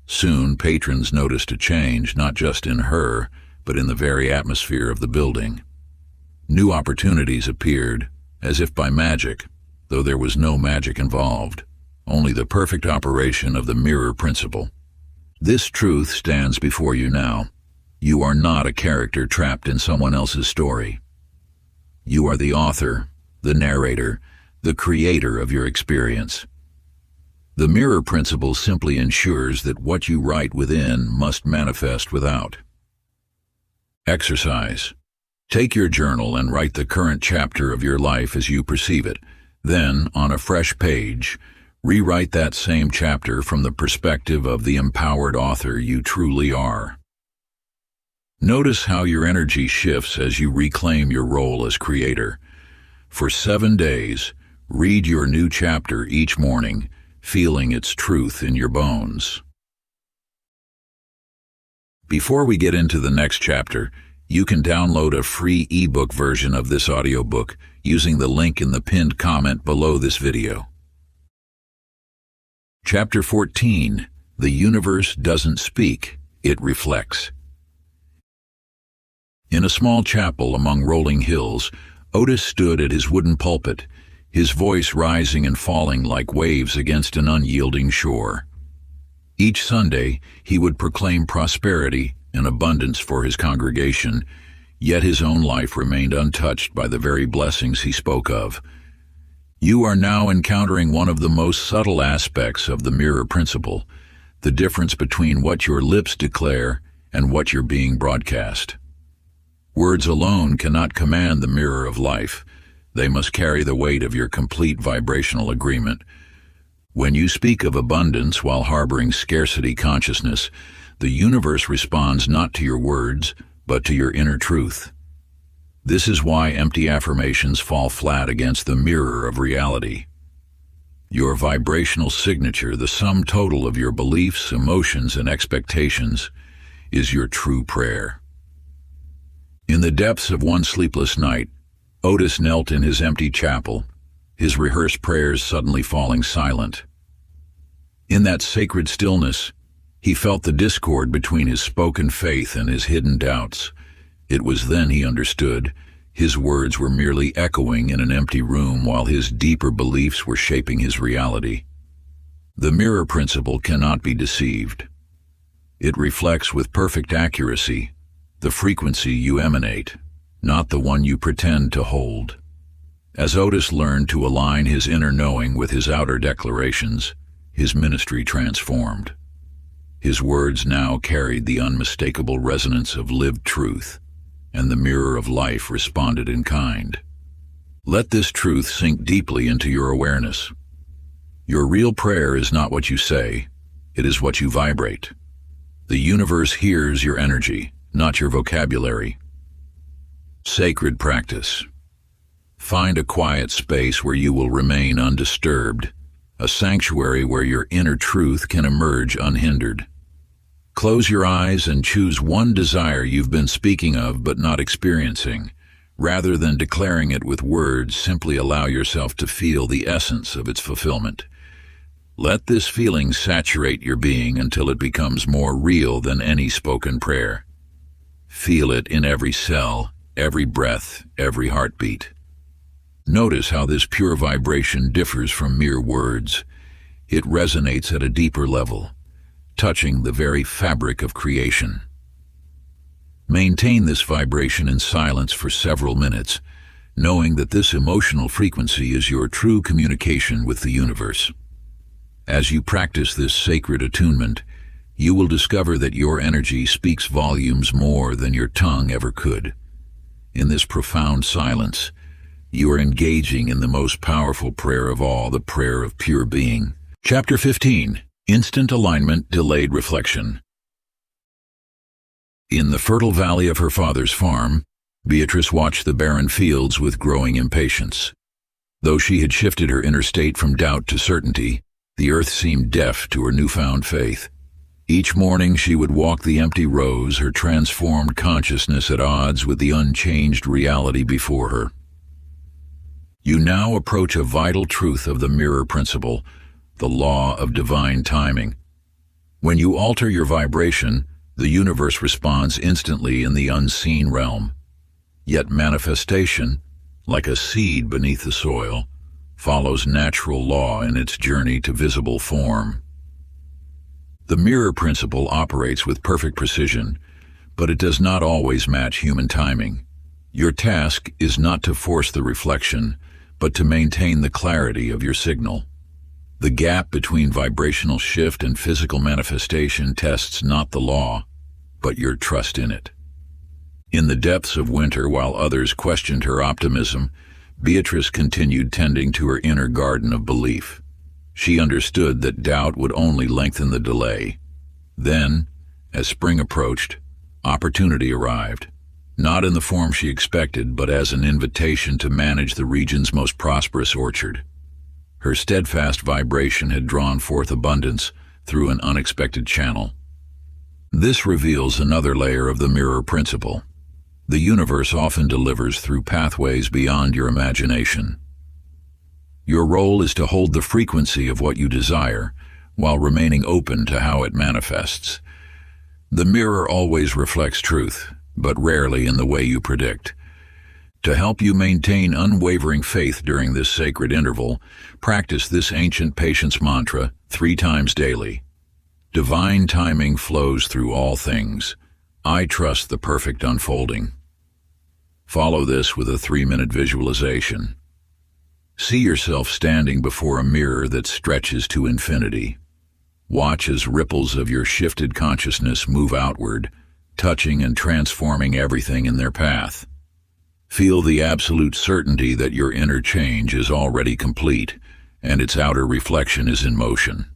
Soon, patrons noticed a change, not just in her, but in the very atmosphere of the building. New opportunities appeared, as if by magic, though there was no magic involved, only the perfect operation of the mirror principle. This truth stands before you now. You are not a character trapped in someone else's story. You are the author, the narrator, the creator of your experience. The mirror principle simply ensures that what you write within must manifest without. Exercise. Take your journal and write the current chapter of your life as you perceive it. Then, on a fresh page, rewrite that same chapter from the perspective of the empowered author you truly are. Notice how your energy shifts as you reclaim your role as creator. For 7 days, read your new chapter each morning, feeling its truth in your bones. Before we get into the next chapter, you can download a free ebook version of this audiobook using the link in the pinned comment below this video. Chapter 14. The universe doesn't speak, it reflects. In a small chapel among rolling hills, Otis stood at his wooden pulpit, his voice rising and falling like waves against an unyielding shore. Each Sunday, he would proclaim prosperity and abundance for his congregation, yet his own life remained untouched by the very blessings he spoke of. You are now encountering one of the most subtle aspects of the mirror principle, the difference between what your lips declare and what you're being broadcast. Words alone cannot command the mirror of life. They must carry the weight of your complete vibrational agreement. When you speak of abundance while harboring scarcity consciousness, the universe responds not to your words, but to your inner truth. This is why empty affirmations fall flat against the mirror of reality. Your vibrational signature, the sum total of your beliefs, emotions, and expectations, is your true prayer. In the depths of one sleepless night, Otis knelt in his empty chapel, his rehearsed prayers suddenly falling silent. In that sacred stillness, he felt the discord between his spoken faith and his hidden doubts. It was then he understood. His words were merely echoing in an empty room while his deeper beliefs were shaping his reality. The mirror principle cannot be deceived. It reflects with perfect accuracy the frequency you emanate, not the one you pretend to hold. As Otis learned to align his inner knowing with his outer declarations, his ministry transformed. His words now carried the unmistakable resonance of lived truth, and the mirror of life responded in kind. Let this truth sink deeply into your awareness. Your real prayer is not what you say, it is what you vibrate. The universe hears your energy, not your vocabulary. Sacred practice. Find a quiet space where you will remain undisturbed, a sanctuary where your inner truth can emerge unhindered. Close your eyes and choose one desire you've been speaking of but not experiencing. Rather than declaring it with words, simply allow yourself to feel the essence of its fulfillment. Let this feeling saturate your being until it becomes more real than any spoken prayer. Feel it in every cell, every breath, every heartbeat. Notice how this pure vibration differs from mere words. It resonates at a deeper level, touching the very fabric of creation. Maintain this vibration in silence for several minutes, knowing that this emotional frequency is your true communication with the universe. As you practice this sacred attunement, you will discover that your energy speaks volumes more than your tongue ever could. In this profound silence, you are engaging in the most powerful prayer of all, the prayer of pure being. Chapter 15. Instant Alignment, Delayed Reflection. In the fertile valley of her father's farm, Beatrice watched the barren fields with growing impatience. Though she had shifted her inner state from doubt to certainty, the earth seemed deaf to her newfound faith. Each morning she would walk the empty rows, her transformed consciousness at odds with the unchanged reality before her. You now approach a vital truth of the mirror principle, the law of divine timing. When you alter your vibration, the universe responds instantly in the unseen realm. Yet manifestation, like a seed beneath the soil, follows natural law in its journey to visible form. The mirror principle operates with perfect precision, but it does not always match human timing. Your task is not to force the reflection, but to maintain the clarity of your signal. The gap between vibrational shift and physical manifestation tests not the law, but your trust in it. In the depths of winter, while others questioned her optimism, Beatrice continued tending to her inner garden of belief. She understood that doubt would only lengthen the delay. Then, as spring approached, opportunity arrived, not in the form she expected, but as an invitation to manage the region's most prosperous orchard. Her steadfast vibration had drawn forth abundance through an unexpected channel. This reveals another layer of the mirror principle. The universe often delivers through pathways beyond your imagination. Your role is to hold the frequency of what you desire, while remaining open to how it manifests. The mirror always reflects truth, but rarely in the way you predict. To help you maintain unwavering faith during this sacred interval, practice this ancient patience mantra 3 times daily. Divine timing flows through all things. I trust the perfect unfolding. Follow this with a 3-minute visualization. See yourself standing before a mirror that stretches to infinity. Watch as ripples of your shifted consciousness move outward, touching and transforming everything in their path. Feel the absolute certainty that your inner change is already complete, and its outer reflection is in motion.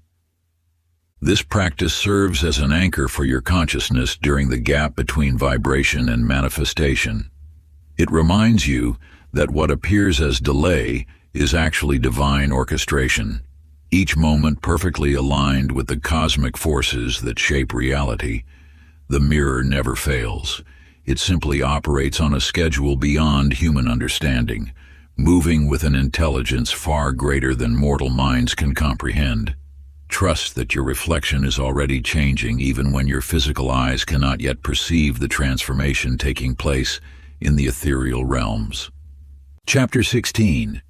This practice serves as an anchor for your consciousness during the gap between vibration and manifestation. It reminds you that what appears as delay is actually divine orchestration, each moment perfectly aligned with the cosmic forces that shape reality. The mirror never fails. It simply operates on a schedule beyond human understanding, moving with an intelligence far greater than mortal minds can comprehend. Trust that your reflection is already changing even when your physical eyes cannot yet perceive the transformation taking place in the ethereal realms. Chapter 16.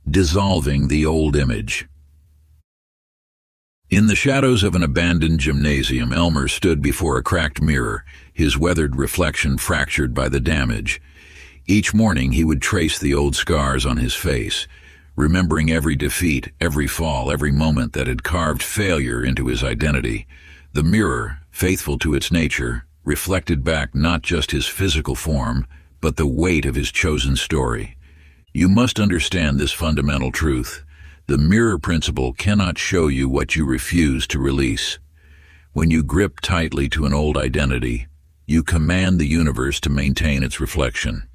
Dissolving the Old Image. In the shadows of an abandoned gymnasium, Elmer stood before a cracked mirror, his weathered reflection fractured by the damage. Each morning he would trace the old scars on his face, remembering every defeat, every fall, every moment that had carved failure into his identity. The mirror, faithful to its nature, reflected back not just his physical form, but the weight of his chosen story. You must understand this fundamental truth. The mirror principle cannot show you what you refuse to release. When you grip tightly to an old identity, you command the universe to maintain its reflection.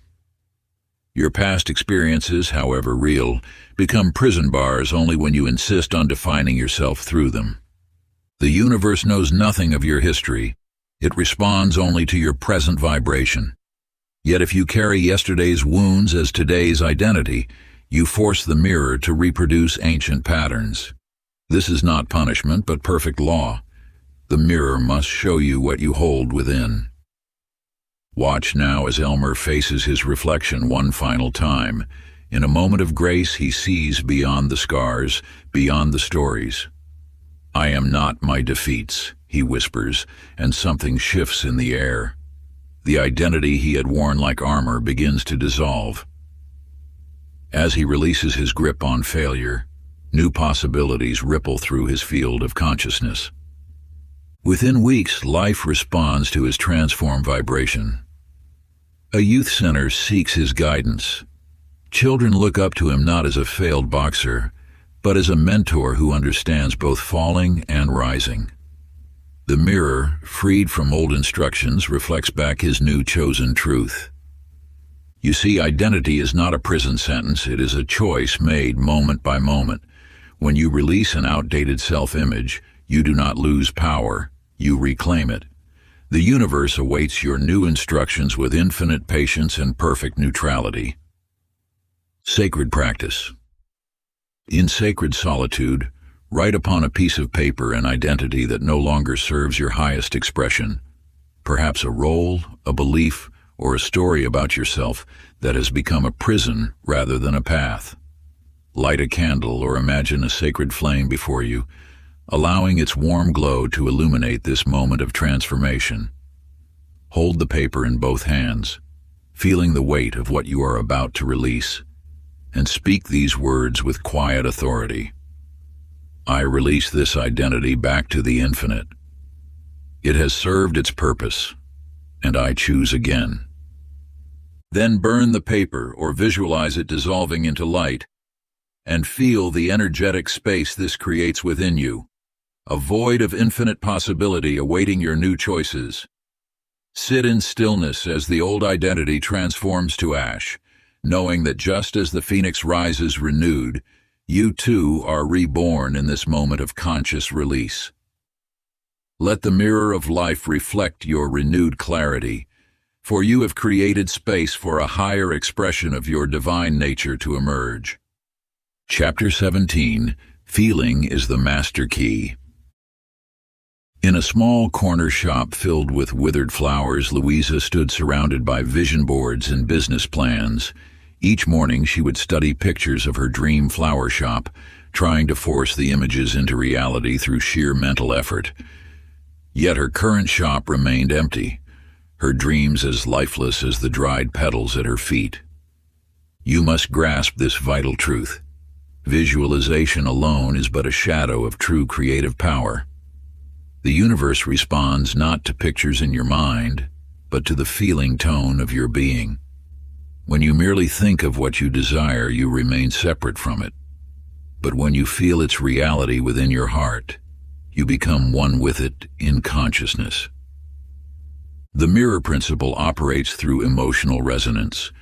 Your past experiences, however real, become prison bars only when you insist on defining yourself through them. The universe knows nothing of your history. It responds only to your present vibration. Yet if you carry yesterday's wounds as today's identity, you force the mirror to reproduce ancient patterns. This is not punishment, but perfect law. The mirror must show you what you hold within. Watch now as Elmer faces his reflection one final time. In a moment of grace, he sees beyond the scars, beyond the stories. "I am not my defeats," he whispers, and something shifts in the air. The identity he had worn like armor begins to dissolve. As he releases his grip on failure, new possibilities ripple through his field of consciousness. Within weeks, life responds to his transformed vibration. A youth center seeks his guidance. Children look up to him not as a failed boxer, but as a mentor who understands both falling and rising. The mirror, freed from old instructions, reflects back his new chosen truth. You see, identity is not a prison sentence, it is a choice made moment by moment. When you release an outdated self-image, you do not lose power, you reclaim it. The universe awaits your new instructions with infinite patience and perfect neutrality. Sacred practice. In sacred solitude, write upon a piece of paper an identity that no longer serves your highest expression, perhaps a role, a belief, or a story about yourself that has become a prison rather than a path. Light a candle or imagine a sacred flame before you, allowing its warm glow to illuminate this moment of transformation. Hold the paper in both hands, feeling the weight of what you are about to release, and speak these words with quiet authority. I release this identity back to the infinite. It has served its purpose, and I choose again. Then burn the paper or visualize it dissolving into light, and feel the energetic space this creates within you, a void of infinite possibility awaiting your new choices. Sit in stillness as the old identity transforms to ash, knowing that just as the phoenix rises renewed, you too are reborn in this moment of conscious release. Let the mirror of life reflect your renewed clarity, for you have created space for a higher expression of your divine nature to emerge. Chapter 17. Feeling is the Master Key. In a small corner shop filled with withered flowers, Louisa stood surrounded by vision boards and business plans. Each morning she would study pictures of her dream flower shop, trying to force the images into reality through sheer mental effort. Yet her current shop remained empty, her dreams as lifeless as the dried petals at her feet. You must grasp this vital truth. Visualization alone is but a shadow of true creative power. The universe responds not to pictures in your mind, but to the feeling tone of your being. When you merely think of what you desire, you remain separate from it. But when you feel its reality within your heart, you become one with it in consciousness. The mirror principle operates through emotional resonance.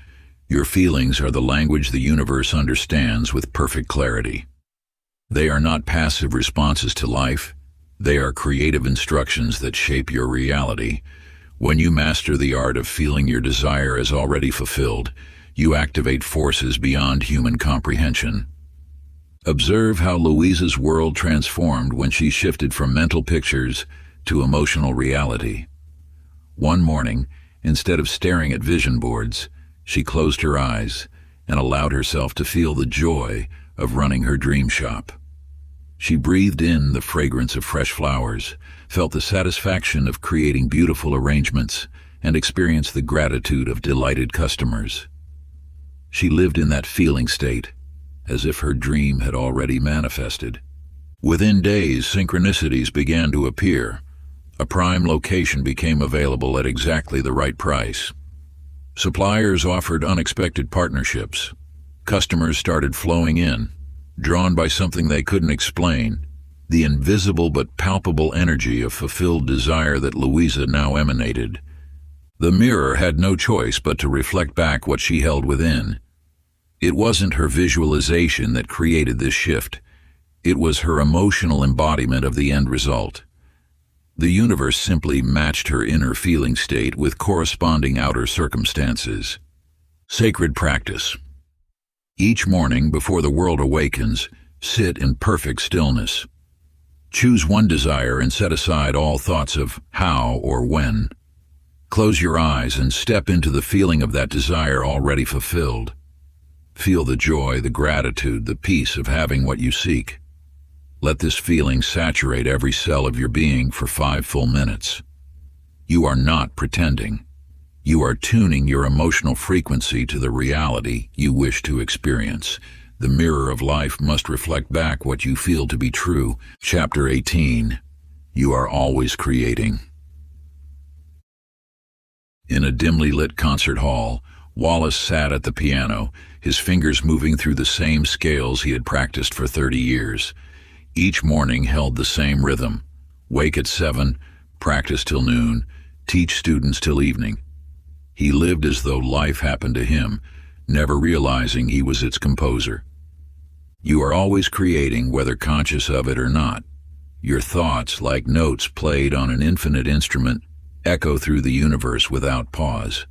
Your feelings are the language the universe understands with perfect clarity. They are not passive responses to life. They are creative instructions that shape your reality. When you master the art of feeling your desire as already fulfilled, you activate forces beyond human comprehension. Observe how Louisa's world transformed when she shifted from mental pictures to emotional reality. One morning, instead of staring at vision boards, she closed her eyes and allowed herself to feel the joy of running her dream shop. She breathed in the fragrance of fresh flowers, felt the satisfaction of creating beautiful arrangements, and experienced the gratitude of delighted customers. She lived in that feeling state, as if her dream had already manifested. Within days, synchronicities began to appear. A prime location became available at exactly the right price. Suppliers offered unexpected partnerships. Customers started flowing in, drawn by something they couldn't explain, the invisible but palpable energy of fulfilled desire that Louisa now emanated. The mirror had no choice but to reflect back what she held within. It wasn't her visualization that created this shift. It was her emotional embodiment of the end result. The universe simply matched her inner feeling state with corresponding outer circumstances. Sacred practice. Each morning before the world awakens, sit in perfect stillness. Choose one desire and set aside all thoughts of how or when. Close your eyes and step into the feeling of that desire already fulfilled. Feel the joy, the gratitude, the peace of having what you seek. Let this feeling saturate every cell of your being for 5 full minutes. You are not pretending. You are tuning your emotional frequency to the reality you wish to experience. The mirror of life must reflect back what you feel to be true. Chapter 18. You are always creating. In a dimly lit concert hall, Wallace sat at the piano, his fingers moving through the same scales he had practiced for 30 years. Each morning held the same rhythm. Wake at 7, practice till noon, teach students till evening. He lived as though life happened to him, never realizing he was its composer. You are always creating, whether conscious of it or not. Your thoughts, like notes played on an infinite instrument, echo through the universe without pause.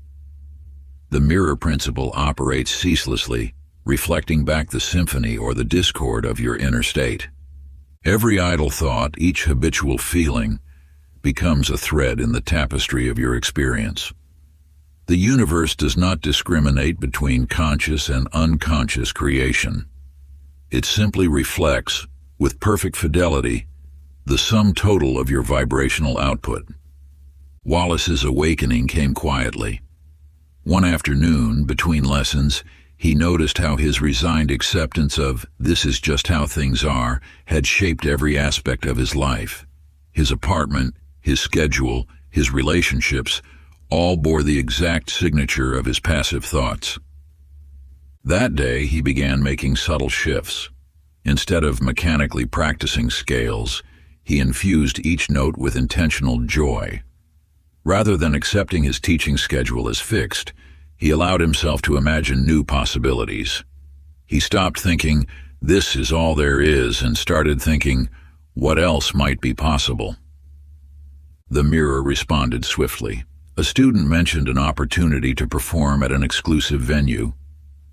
The mirror principle operates ceaselessly, reflecting back the symphony or the discord of your inner state. Every idle thought, each habitual feeling, becomes a thread in the tapestry of your experience. The universe does not discriminate between conscious and unconscious creation. It simply reflects, with perfect fidelity, the sum total of your vibrational output. Wallace's awakening came quietly. One afternoon, between lessons, he noticed how his resigned acceptance of "this is just how things are" had shaped every aspect of his life. His apartment, his schedule, his relationships, all bore the exact signature of his passive thoughts. That day, he began making subtle shifts. Instead of mechanically practicing scales, he infused each note with intentional joy. Rather than accepting his teaching schedule as fixed, he allowed himself to imagine new possibilities. He stopped thinking, "this is all there is," and started thinking, "what else might be possible?" The mirror responded swiftly. A student mentioned an opportunity to perform at an exclusive venue.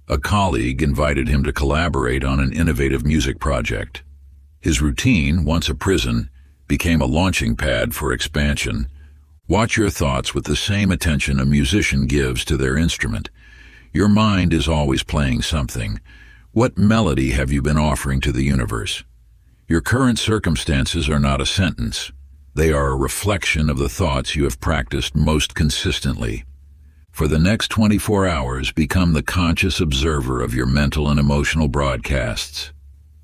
A colleague invited him to collaborate on an innovative music project. His routine, once a prison, became a launching pad for expansion. Watch your thoughts with the same attention a musician gives to their instrument. Your mind is always playing something. What melody have you been offering to the universe? Your current circumstances are not a sentence. They are a reflection of the thoughts you have practiced most consistently. For the next 24 hours, become the conscious observer of your mental and emotional broadcasts.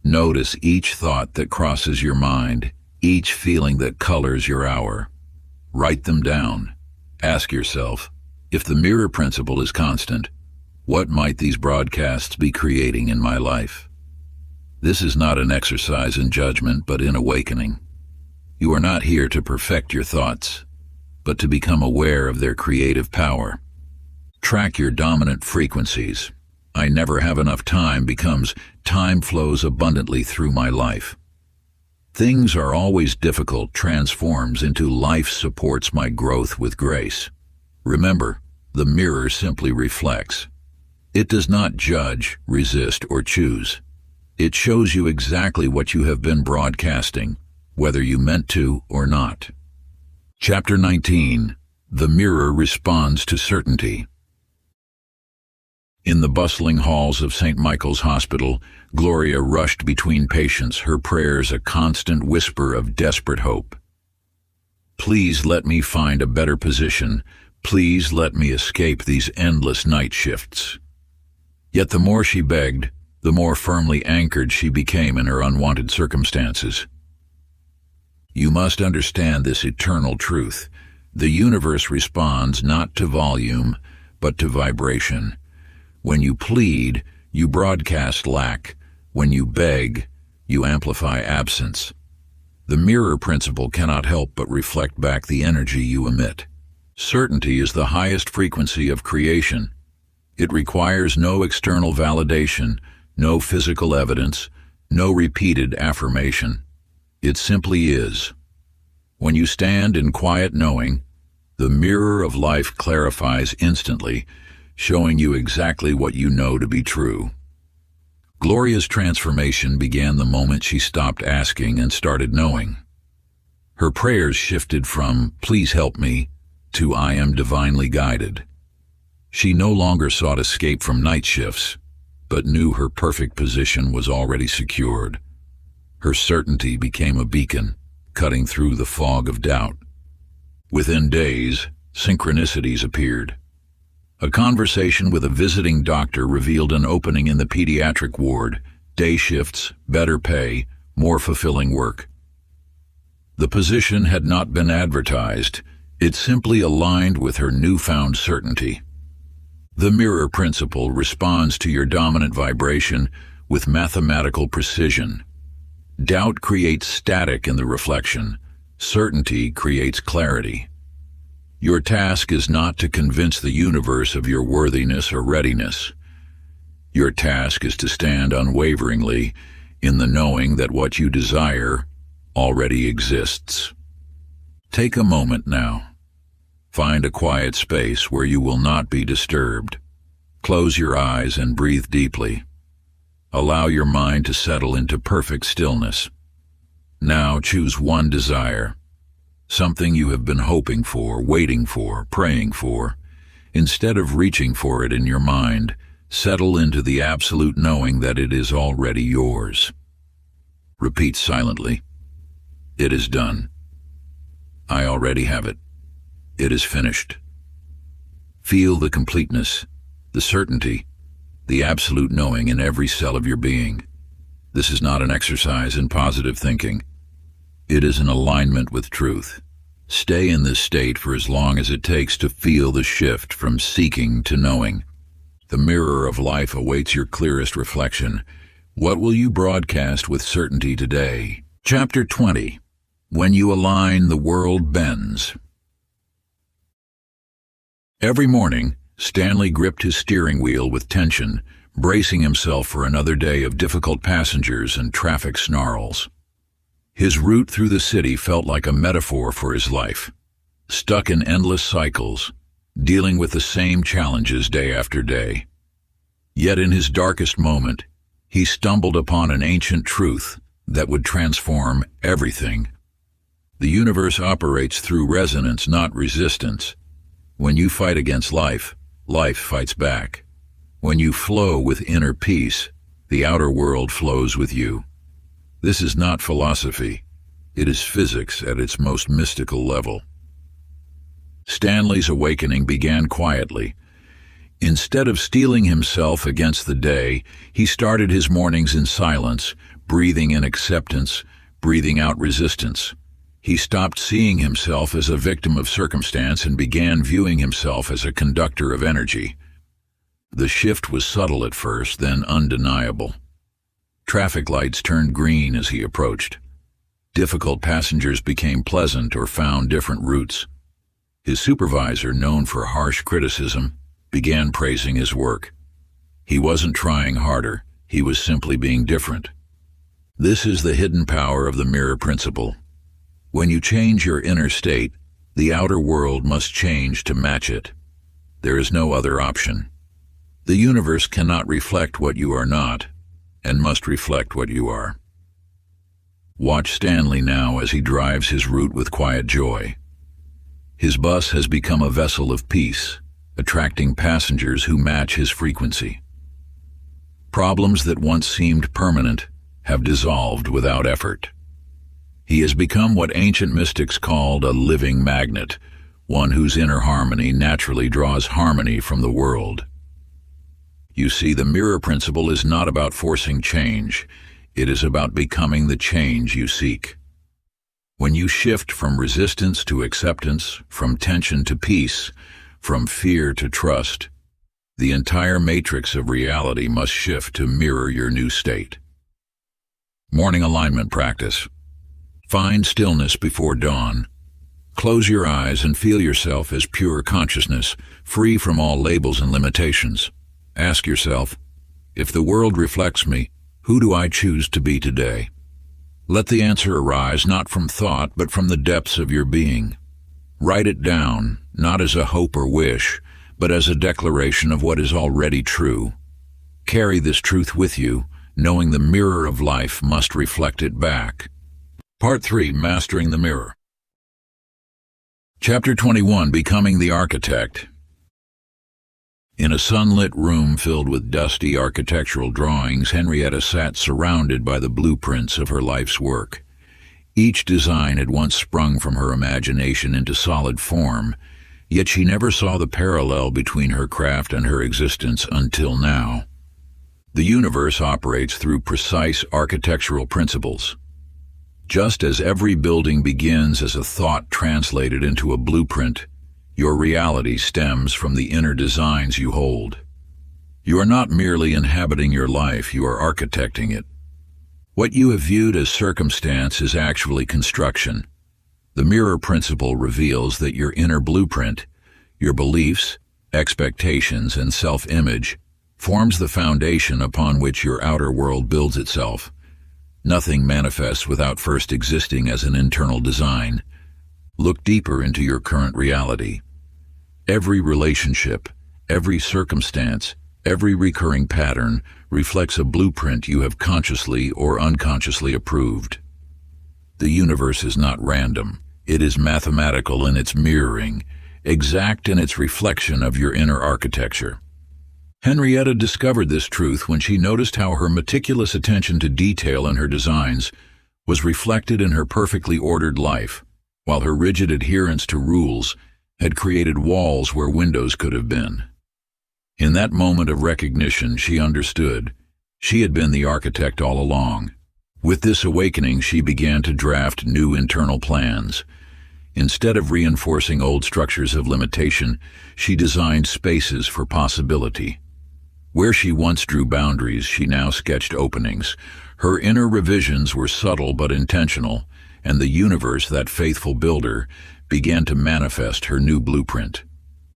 Notice each thought that crosses your mind, each feeling that colors your hour. Write them down. Ask yourself, if the mirror principle is constant, what might these broadcasts be creating in my life? This is not an exercise in judgment, but in awakening. You are not here to perfect your thoughts, but to become aware of their creative power. Track your dominant frequencies. "I never have enough time" becomes "time flows abundantly through my life." "Things are always difficult" transforms into "life supports my growth with grace." Remember, the mirror simply reflects. It does not judge, resist, or choose. It shows you exactly what you have been broadcasting, whether you meant to or not. Chapter 19. The mirror responds to certainty. In the bustling halls of St. Michael's Hospital, Gloria rushed between patients, her prayers a constant whisper of desperate hope. "Please let me find a better position. Please let me escape these endless night shifts." Yet the more she begged, the more firmly anchored she became in her unwanted circumstances. You must understand this eternal truth. The universe responds not to volume, but to vibration. When you plead, you broadcast lack. When you beg, you amplify absence. The mirror principle cannot help but reflect back the energy you emit. Certainty is the highest frequency of creation. It requires no external validation, no physical evidence, no repeated affirmation. It simply is. When you stand in quiet knowing, the mirror of life clarifies instantly, showing you exactly what you know to be true. Gloria's transformation began the moment she stopped asking and started knowing. Her prayers shifted from "please help me" to "I am divinely guided." She no longer sought escape from night shifts, but knew her perfect position was already secured. Her certainty became a beacon, cutting through the fog of doubt. Within days, synchronicities appeared. A conversation with a visiting doctor revealed an opening in the pediatric ward, day shifts, better pay, more fulfilling work. The position had not been advertised. It simply aligned with her newfound certainty. The mirror principle responds to your dominant vibration with mathematical precision. Doubt creates static in the reflection. Certainty creates clarity. Your task is not to convince the universe of your worthiness or readiness. Your task is to stand unwaveringly in the knowing that what you desire already exists. Take a moment now. Find a quiet space where you will not be disturbed. Close your eyes and breathe deeply. Allow your mind to settle into perfect stillness. Now choose one desire. Something you have been hoping for, waiting for, praying for. Instead of reaching for it in your mind, settle into the absolute knowing that it is already yours. Repeat silently. It is done. I already have it. It is finished. Feel the completeness, the certainty, the absolute knowing in every cell of your being. This is not an exercise in positive thinking. It is an alignment with truth. Stay in this state for as long as it takes to feel the shift from seeking to knowing. The mirror of life awaits your clearest reflection. What will you broadcast with certainty today? Chapter 20. When you align, the world bends. Every morning, Stanley gripped his steering wheel with tension, bracing himself for another day of difficult passengers and traffic snarls. His route through the city felt like a metaphor for his life. Stuck in endless cycles, dealing with the same challenges day after day. Yet in his darkest moment, he stumbled upon an ancient truth that would transform everything. The universe operates through resonance, not resistance. When you fight against life, life fights back. When you flow with inner peace, the outer world flows with you. This is not philosophy. It is physics at its most mystical level. Stanley's awakening began quietly. Instead of steeling himself against the day, he started his mornings in silence, breathing in acceptance, breathing out resistance. He stopped seeing himself as a victim of circumstance and began viewing himself as a conductor of energy. The shift was subtle at first, then undeniable. Traffic lights turned green as he approached. Difficult passengers became pleasant or found different routes. His supervisor, known for harsh criticism, began praising his work. He wasn't trying harder, he was simply being different. This is the hidden power of the mirror principle. When you change your inner state, the outer world must change to match it. There is no other option. The universe cannot reflect what you are not, and must reflect what you are. Watch Stanley now as he drives his route with quiet joy. His bus has become a vessel of peace, attracting passengers who match his frequency. Problems that once seemed permanent have dissolved without effort. He has become what ancient mystics called a living magnet, one whose inner harmony naturally draws harmony from the world. You see, the mirror principle is not about forcing change. It is about becoming the change you seek. When you shift from resistance to acceptance, from tension to peace, from fear to trust, the entire matrix of reality must shift to mirror your new state. Morning alignment practice. Find stillness before dawn. Close your eyes and feel yourself as pure consciousness, free from all labels and limitations. Ask yourself, if the world reflects me, who do I choose to be today? Let the answer arise not from thought, but from the depths of your being. Write it down, not as a hope or wish, but as a declaration of what is already true. Carry this truth with you, knowing the mirror of life must reflect it back. Part 3. Mastering the Mirror. Chapter 21. Becoming the Architect. In a sunlit room filled with dusty architectural drawings, Henrietta sat surrounded by the blueprints of her life's work. Each design had once sprung from her imagination into solid form, yet she never saw the parallel between her craft and her existence until now. The universe operates through precise architectural principles. Just as every building begins as a thought translated into a blueprint, your reality stems from the inner designs you hold. You are not merely inhabiting your life, you are architecting it. What you have viewed as circumstance is actually construction. The mirror principle reveals that your inner blueprint, your beliefs, expectations, and self-image, forms the foundation upon which your outer world builds itself. Nothing manifests without first existing as an internal design. Look deeper into your current reality. Every relationship, every circumstance, every recurring pattern reflects a blueprint you have consciously or unconsciously approved. The universe is not random. It is mathematical in its mirroring, exact in its reflection of your inner architecture. Henrietta discovered this truth when she noticed how her meticulous attention to detail in her designs was reflected in her perfectly ordered life, while her rigid adherence to rules had created walls where windows could have been. In that moment of recognition, she understood. She had been the architect all along. With this awakening, she began to draft new internal plans. Instead of reinforcing old structures of limitation, she designed spaces for possibility. Where she once drew boundaries, she now sketched openings. Her inner revisions were subtle but intentional, and the universe, that faithful builder, began to manifest her new blueprint.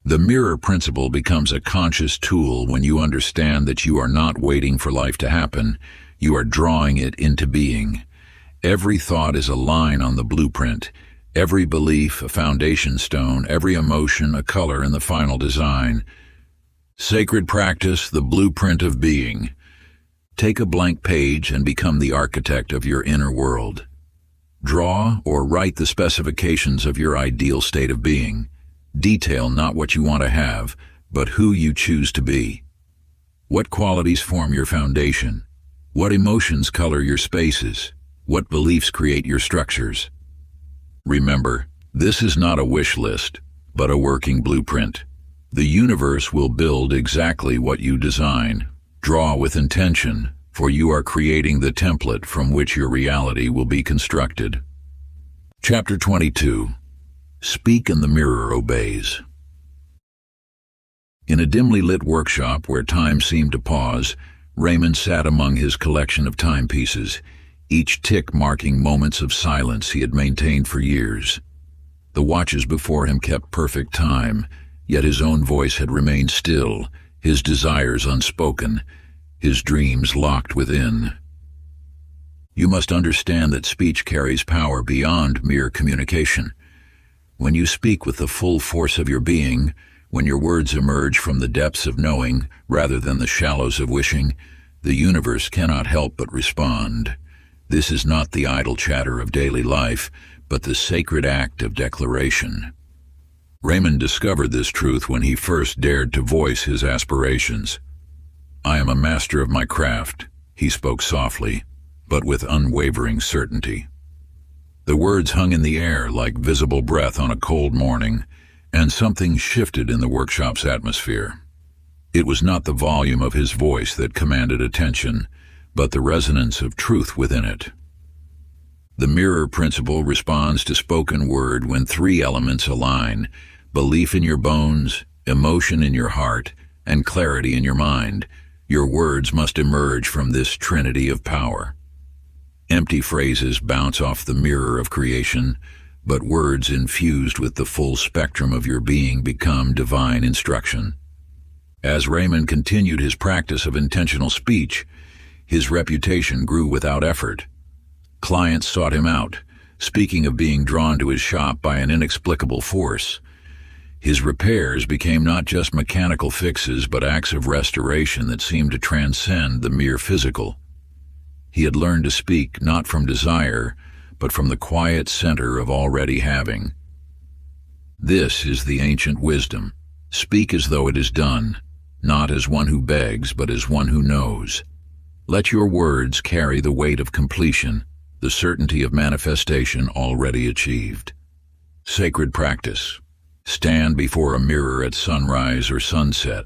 The mirror principle becomes a conscious tool when you understand that you are not waiting for life to happen, you are drawing it into being. Every thought is a line on the blueprint, every belief a foundation stone, every emotion a color in the final design. Sacred practice, the blueprint of being. Take a blank page and become the architect of your inner world. Draw or write the specifications of your ideal state of being. Detail not what you want to have, but who you choose to be. What qualities form your foundation? What emotions color your spaces? What beliefs create your structures? Remember, this is not a wish list, but a working blueprint. The universe will build exactly what you design. Draw with intention, for you are creating the template from which your reality will be constructed. Chapter 22. Speak and the mirror obeys. In a dimly lit workshop where time seemed to pause, Raymond sat among his collection of timepieces, each tick marking moments of silence he had maintained for years. The watches before him kept perfect time, yet his own voice had remained still, his desires unspoken, his dreams locked within. You must understand that speech carries power beyond mere communication. When you speak with the full force of your being, when your words emerge from the depths of knowing rather than the shallows of wishing, the universe cannot help but respond. This is not the idle chatter of daily life, but the sacred act of declaration. Raymond discovered this truth when he first dared to voice his aspirations. "I am a master of my craft," he spoke softly, but with unwavering certainty. The words hung in the air like visible breath on a cold morning, and something shifted in the workshop's atmosphere. It was not the volume of his voice that commanded attention, but the resonance of truth within it. The mirror principle responds to spoken word when three elements align: belief in your bones, emotion in your heart, and clarity in your mind. Your words must emerge from this trinity of power. Empty phrases bounce off the mirror of creation, but words infused with the full spectrum of your being become divine instruction. As Raymond continued his practice of intentional speech, his reputation grew without effort. Clients sought him out, speaking of being drawn to his shop by an inexplicable force. His repairs became not just mechanical fixes, but acts of restoration that seemed to transcend the mere physical. He had learned to speak not from desire, but from the quiet center of already having. This is the ancient wisdom. Speak as though it is done. not as one who begs, but as one who knows. Let your words carry the weight of completion, the certainty of manifestation already achieved. Sacred practice. Stand before a mirror at sunrise or sunset.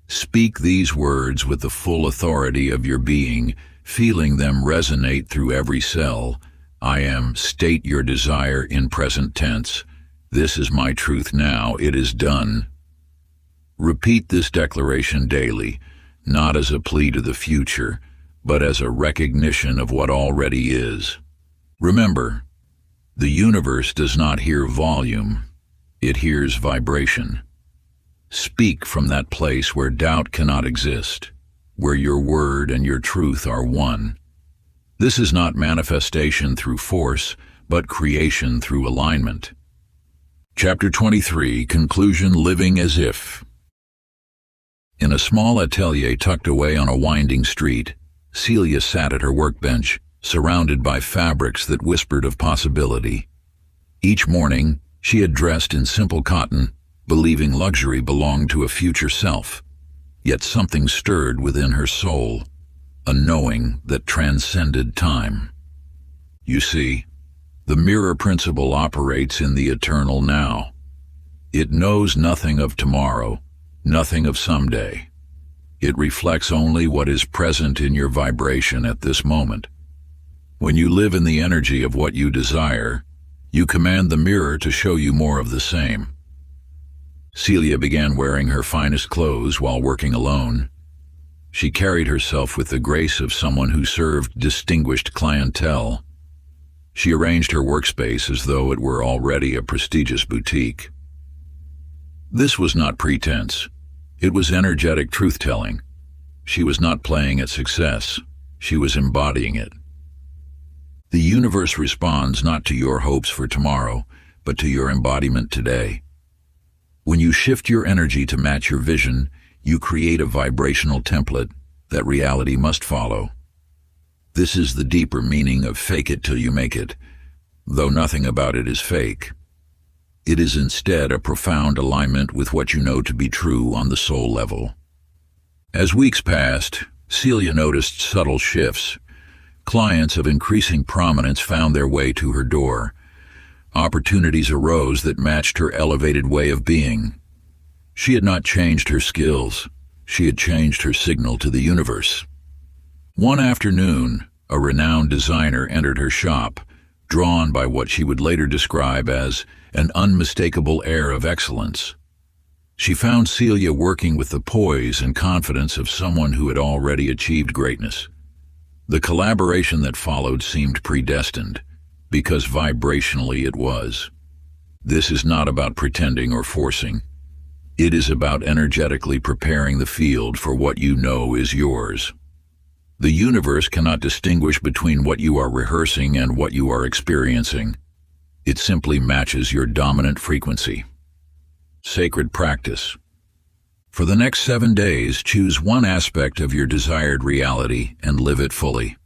Speak these words with the full authority of your being, feeling them resonate through every cell. I am. State your desire in present tense. This is my truth now. It is done. Repeat this declaration daily, not as a plea to the future, but as a recognition of what already is. Remember, the universe does not hear volume, it hears vibration. Speak from that place where doubt cannot exist, where your word and your truth are one. This is not manifestation through force, but creation through alignment. Chapter 23, Conclusion. Living as if. In a small atelier tucked away on a winding street, Celia sat at her workbench, surrounded by fabrics that whispered of possibility. Each morning, she had dressed in simple cotton, believing luxury belonged to a future self. Yet something stirred within her soul, a knowing that transcended time. You see, the mirror principle operates in the eternal now. It knows nothing of tomorrow, nothing of someday. It reflects only what is present in your vibration at this moment. When you live in the energy of what you desire, you command the mirror to show you more of the same. Celia began wearing her finest clothes while working alone. She carried herself with the grace of someone who served distinguished clientele. She arranged her workspace as though it were already a prestigious boutique. This was not pretense. It was energetic truth-telling. She was not playing at success. She was embodying it. The universe responds not to your hopes for tomorrow, but to your embodiment today. When you shift your energy to match your vision, you create a vibrational template that reality must follow. This is the deeper meaning of fake it till you make it, though nothing about it is fake. It is instead a profound alignment with what you know to be true on the soul level. As weeks passed, Celia noticed subtle shifts. Clients of increasing prominence found their way to her door. Opportunities arose that matched her elevated way of being. She had not changed her skills. She had changed her signal to the universe. One afternoon, a renowned designer entered her shop, drawn by what she would later describe as an unmistakable air of excellence. She found Celia working with the poise and confidence of someone who had already achieved greatness. The collaboration that followed seemed predestined, because vibrationally it was. This is not about pretending or forcing. It is about energetically preparing the field for what you know is yours. The universe cannot distinguish between what you are rehearsing and what you are experiencing. It simply matches your dominant frequency. Sacred practice. For the next 7 days, choose one aspect of your desired reality and live it fully.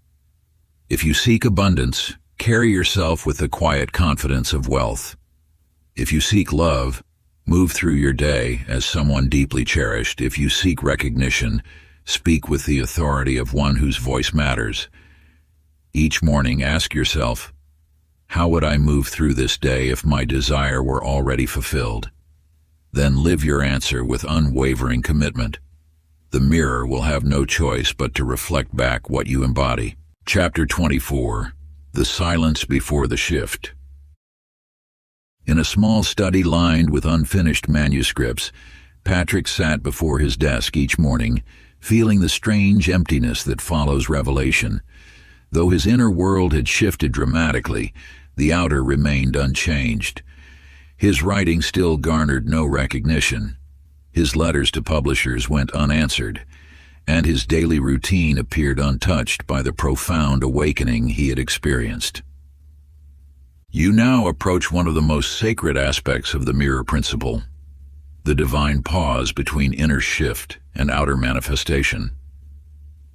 If you seek abundance, carry yourself with the quiet confidence of wealth. If you seek love, move through your day as someone deeply cherished. If you seek recognition, speak with the authority of one whose voice matters. Each morning, ask yourself, how would I move through this day if my desire were already fulfilled? Then live your answer with unwavering commitment. The mirror will have no choice but to reflect back what you embody. Chapter 24, The Silence Before the Shift. In a small study lined with unfinished manuscripts, Patrick sat before his desk each morning, feeling the strange emptiness that follows revelation. Though his inner world had shifted dramatically, the outer remained unchanged. His writing still garnered no recognition. His letters to publishers went unanswered, and his daily routine appeared untouched by the profound awakening he had experienced. You now approach one of the most sacred aspects of the mirror principle, the divine pause between inner shift and outer manifestation.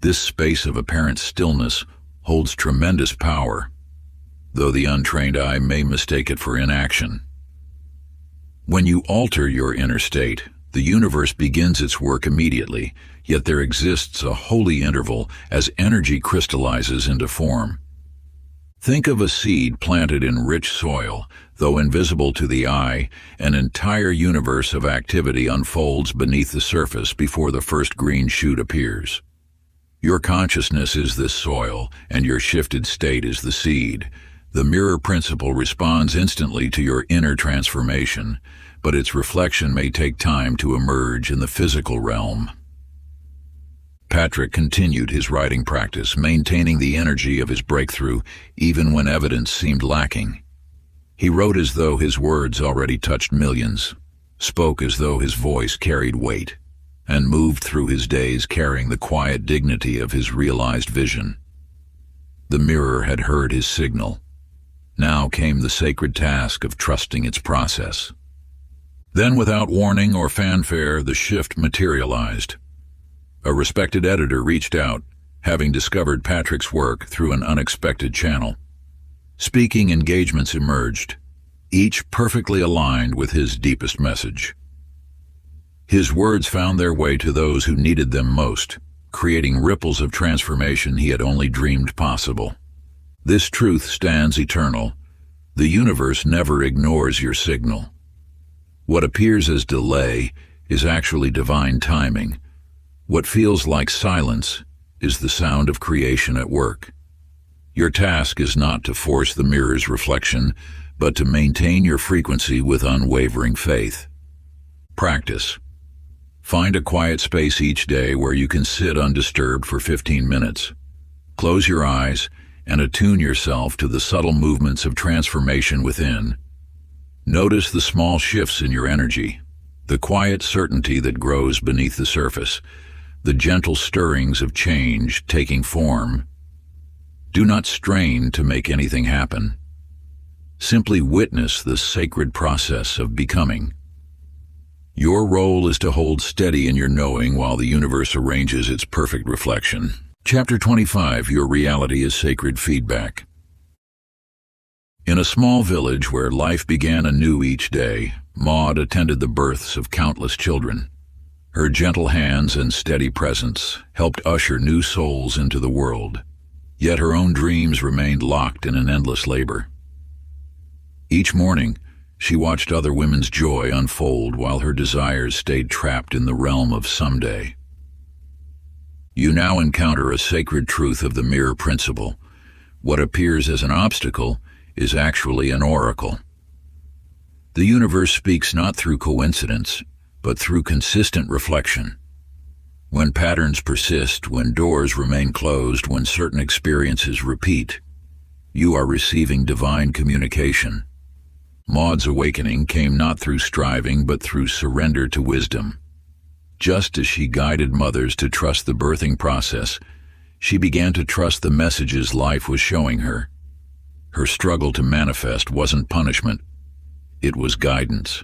This space of apparent stillness holds tremendous power, though the untrained eye may mistake it for inaction. When you alter your inner state, The universe begins its work immediately, yet there exists a holy interval as energy crystallizes into form. Think of a seed planted in rich soil. Though invisible to the eye, an entire universe of activity unfolds beneath the surface before the first green shoot appears. Your consciousness is this soil, and your shifted state is the seed. The mirror principle responds instantly to your inner transformation, but its reflection may take time to emerge in the physical realm. Patrick continued his writing practice, maintaining the energy of his breakthrough even when evidence seemed lacking. He wrote as though his words already touched millions, spoke as though his voice carried weight, and moved through his days carrying the quiet dignity of his realized vision. The mirror had heard his signal. Now came the sacred task of trusting its process. Then, without warning or fanfare, the shift materialized. A respected editor reached out, having discovered Patrick's work through an unexpected channel. Speaking engagements emerged, each perfectly aligned with his deepest message. His words found their way to those who needed them most, creating ripples of transformation he had only dreamed possible. This truth stands eternal. The universe never ignores your signal. What appears as delay is actually divine timing. What feels like silence is the sound of creation at work. Your task is not to force the mirror's reflection, but to maintain your frequency with unwavering faith. Practice. Find a quiet space each day where you can sit undisturbed for 15 minutes. Close your eyes and attune yourself to the subtle movements of transformation within. Notice the small shifts in your energy, the quiet certainty that grows beneath the surface, the gentle stirrings of change taking form. Do not strain to make anything happen. Simply witness the sacred process of becoming. Your role is to hold steady in your knowing while the universe arranges its perfect reflection. Chapter 25, Your Reality is Sacred Feedback. In a small village where life began anew each day, Maud attended the births of countless children. Her gentle hands and steady presence helped usher new souls into the world. Yet her own dreams remained locked in an endless labor. Each morning, she watched other women's joy unfold while her desires stayed trapped in the realm of someday. You now encounter a sacred truth of the mirror principle. What appears as an obstacle is actually an oracle. The universe speaks not through coincidence, but through consistent reflection. When patterns persist, when doors remain closed, when certain experiences repeat, you are receiving divine communication. Maud's awakening came not through striving, but through surrender to wisdom. Just as she guided mothers to trust the birthing process, she began to trust the messages life was showing her. Her struggle to manifest wasn't punishment, it was guidance.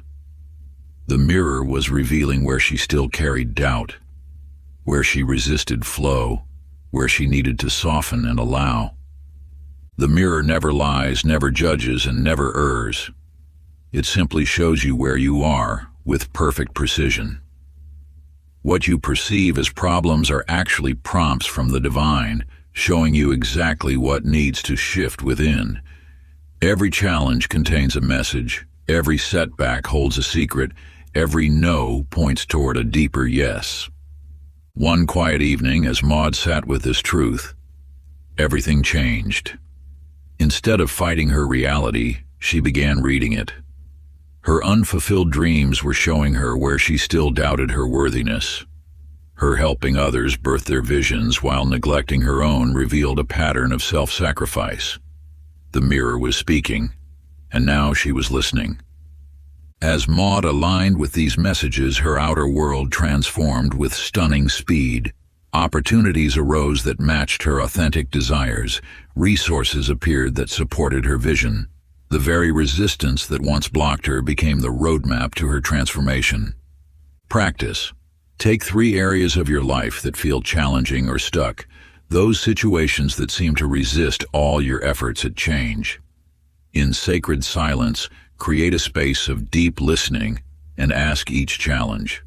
The mirror was revealing where she still carried doubt, where she resisted flow, where she needed to soften and allow. The mirror never lies, never judges, and never errs. It simply shows you where you are, with perfect precision. What you perceive as problems are actually prompts from the divine, showing you exactly what needs to shift within. Every challenge contains a message, every setback holds a secret, every no points toward a deeper yes. One quiet evening, as Maud sat with this truth, everything changed. Instead of fighting her reality, she began reading it. Her unfulfilled dreams were showing her where she still doubted her worthiness. Her helping others birth their visions while neglecting her own revealed a pattern of self-sacrifice. The mirror was speaking, and now she was listening. As Maud aligned with these messages, her outer world transformed with stunning speed. Opportunities arose that matched her authentic desires. Resources appeared that supported her vision. The very resistance that once blocked her became the roadmap to her transformation. Practice. Take 3 areas of your life that feel challenging or stuck, those situations that seem to resist all your efforts at change. In sacred silence, create a space of deep listening and ask each challenge,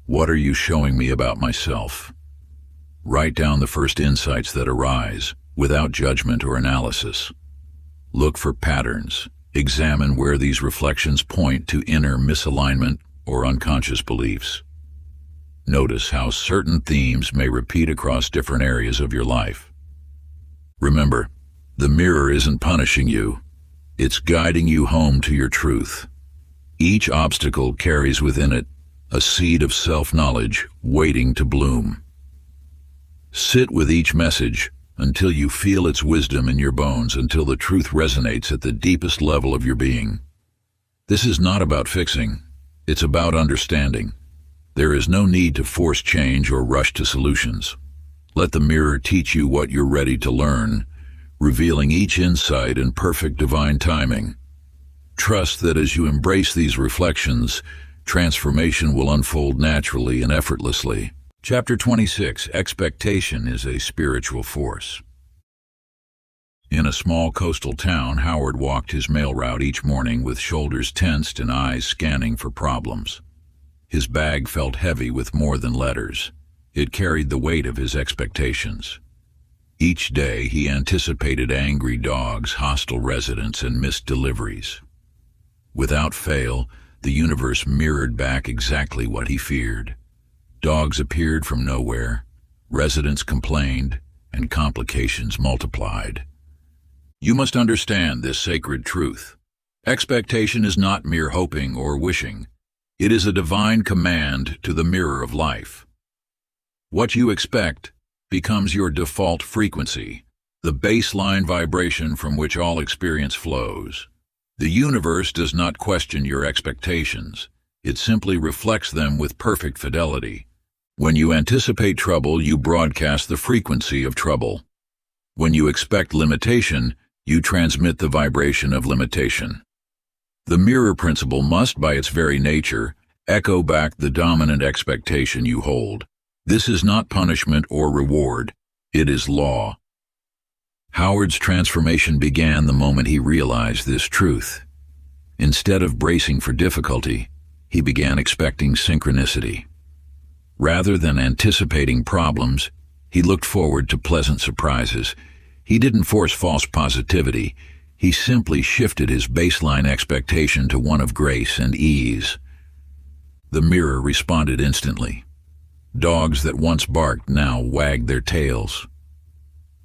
What are you showing me about myself? Write down the first insights that arise, without judgment or analysis. Look for patterns. Examine where these reflections point to inner misalignment or unconscious beliefs. Notice how certain themes may repeat across different areas of your life. Remember, the mirror isn't punishing you. It's guiding you home to your truth. Each obstacle carries within it a seed of self-knowledge waiting to bloom. Sit with each message until you feel its wisdom in your bones, until the truth resonates at the deepest level of your being. This is not about fixing. It's about understanding. There is no need to force change or rush to solutions. Let the mirror teach you what you're ready to learn, revealing each insight in perfect divine timing. Trust that as you embrace these reflections, transformation will unfold naturally and effortlessly. Chapter 26. Expectation is a spiritual force. In a small coastal town, Howard walked his mail route each morning with shoulders tensed and eyes scanning for problems. His bag felt heavy with more than letters. It carried the weight of his expectations. Each day he anticipated angry dogs, hostile residents, and missed deliveries. Without fail, the universe mirrored back exactly what he feared. Dogs appeared from nowhere, residents complained, and complications multiplied. You must understand this sacred truth. Expectation is not mere hoping or wishing. It is a divine command to the mirror of life. What you expect becomes your default frequency, the baseline vibration from which all experience flows. The universe does not question your expectations. It simply reflects them with perfect fidelity. When you anticipate trouble, you broadcast the frequency of trouble. When you expect limitation, you transmit the vibration of limitation. The mirror principle must, by its very nature, echo back the dominant expectation you hold. This is not punishment or reward. It is law. Howard's transformation began the moment he realized this truth. Instead of bracing for difficulty, he began expecting synchronicity. Rather than anticipating problems, he looked forward to pleasant surprises. He didn't force false positivity. He simply shifted his baseline expectation to one of grace and ease. The mirror responded instantly. Dogs that once barked now wagged their tails.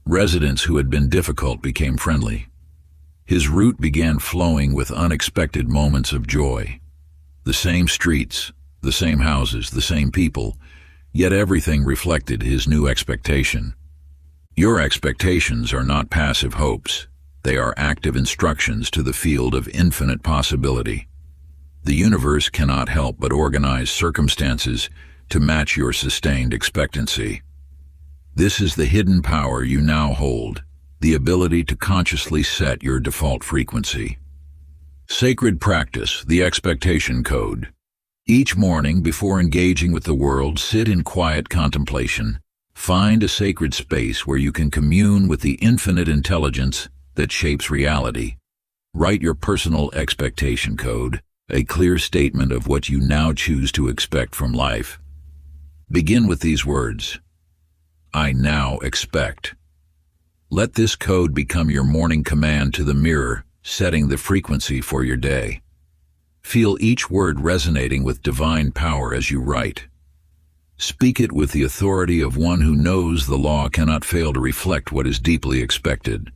Residents who had been difficult became friendly. His route began flowing with unexpected moments of joy. The same streets, the same houses, the same people, yet everything reflected his new expectation. Your expectations are not passive hopes. They are active instructions to the field of infinite possibility. The universe cannot help but organize circumstances to match your sustained expectancy. This is the hidden power you now hold, the ability to consciously set your default frequency. Sacred practice, the expectation code. Each morning, before engaging with the world, sit in quiet contemplation. Find a sacred space where you can commune with the infinite intelligence that shapes reality. Write your personal expectation code, a clear statement of what you now choose to expect from life. Begin with these words: I now expect. Let this code become your morning command to the mirror, setting the frequency for your day. Feel each word resonating with divine power as you write. Speak it with the authority of one who knows the law cannot fail to reflect what is deeply expected.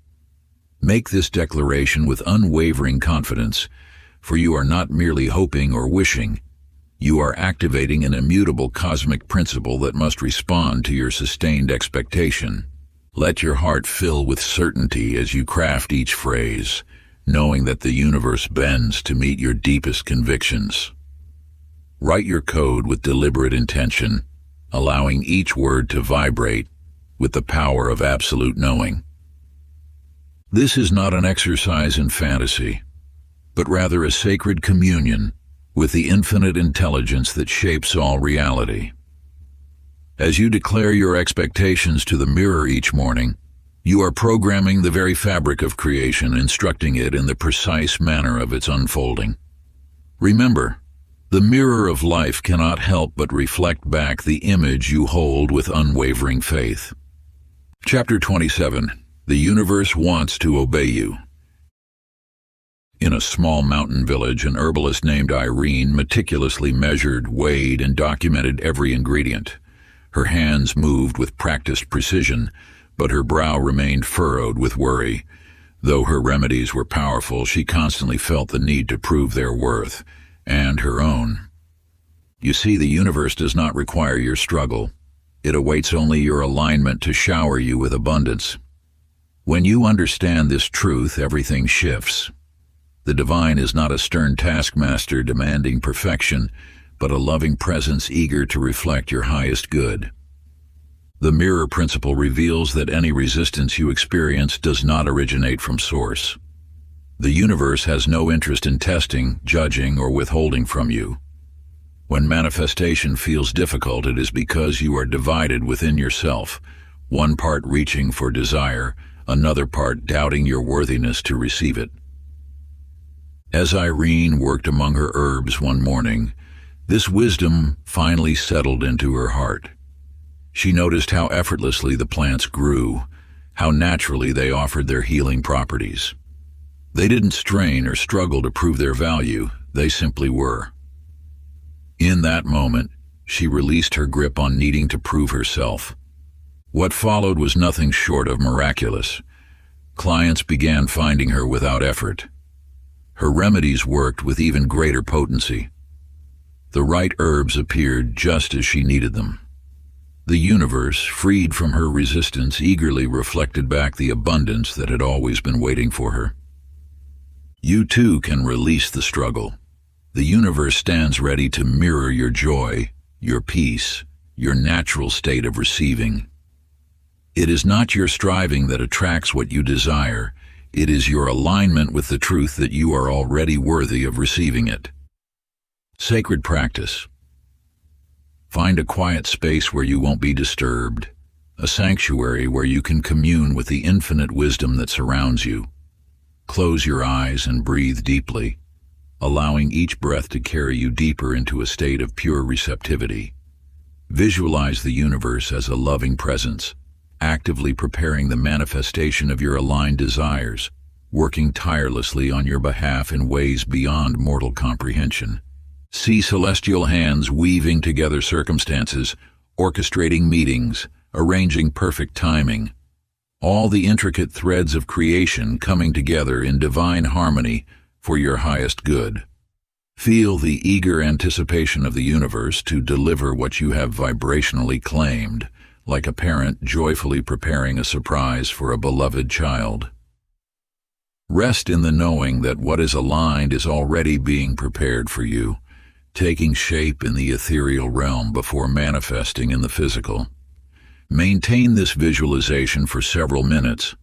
Make this declaration with unwavering confidence, for you are not merely hoping or wishing. You are activating an immutable cosmic principle that must respond to your sustained expectation. Let your heart fill with certainty as you craft each phrase, knowing that the universe bends to meet your deepest convictions. Write your code with deliberate intention, allowing each word to vibrate with the power of absolute knowing. This is not an exercise in fantasy, but rather a sacred communion with the infinite intelligence that shapes all reality. As you declare your expectations to the mirror each morning, you are programming the very fabric of creation, instructing it in the precise manner of its unfolding. Remember, The mirror of life cannot help but reflect back the image you hold with unwavering faith. Chapter 27. The universe wants to obey you. In a small mountain village, an herbalist named Irene meticulously measured, weighed, and documented every ingredient. Her hands moved with practiced precision, but her brow remained furrowed with worry. Though her remedies were powerful, she constantly felt the need to prove their worth, and her own. You see, the universe does not require your struggle. It awaits only your alignment to shower you with abundance. When you understand this truth, everything shifts. The divine is not a stern taskmaster demanding perfection, but a loving presence eager to reflect your highest good. The mirror principle reveals that any resistance you experience does not originate from source. The universe has no interest in testing, judging, or withholding from you. When manifestation feels difficult, it is because you are divided within yourself, one part reaching for desire, another part doubting your worthiness to receive it. As Irene worked among her herbs one morning, this wisdom finally settled into her heart. She noticed how effortlessly the plants grew, how naturally they offered their healing properties. They didn't strain or struggle to prove their value, they simply were. In that moment, she released her grip on needing to prove herself. What followed was nothing short of miraculous. Clients began finding her without effort. Her remedies worked with even greater potency. The right herbs appeared just as she needed them. The universe, freed from her resistance, eagerly reflected back the abundance that had always been waiting for her. You too can release the struggle. The universe stands ready to mirror your joy, your peace, your natural state of receiving. It is not your striving that attracts what you desire. It is your alignment with the truth that you are already worthy of receiving it. Sacred practice. Find a quiet space where you won't be disturbed, a sanctuary where you can commune with the infinite wisdom that surrounds you. Close your eyes and breathe deeply, allowing each breath to carry you deeper into a state of pure receptivity. Visualize the universe as a loving presence, actively preparing the manifestation of your aligned desires, working tirelessly on your behalf in ways beyond mortal comprehension. See celestial hands weaving together circumstances, orchestrating meetings, arranging perfect timing. All the intricate threads of creation coming together in divine harmony for your highest good. Feel the eager anticipation of the universe to deliver what you have vibrationally claimed, like a parent joyfully preparing a surprise for a beloved child. Rest in the knowing that what is aligned is already being prepared for you, taking shape in the ethereal realm before manifesting in the physical. Maintain this visualization for several minutes,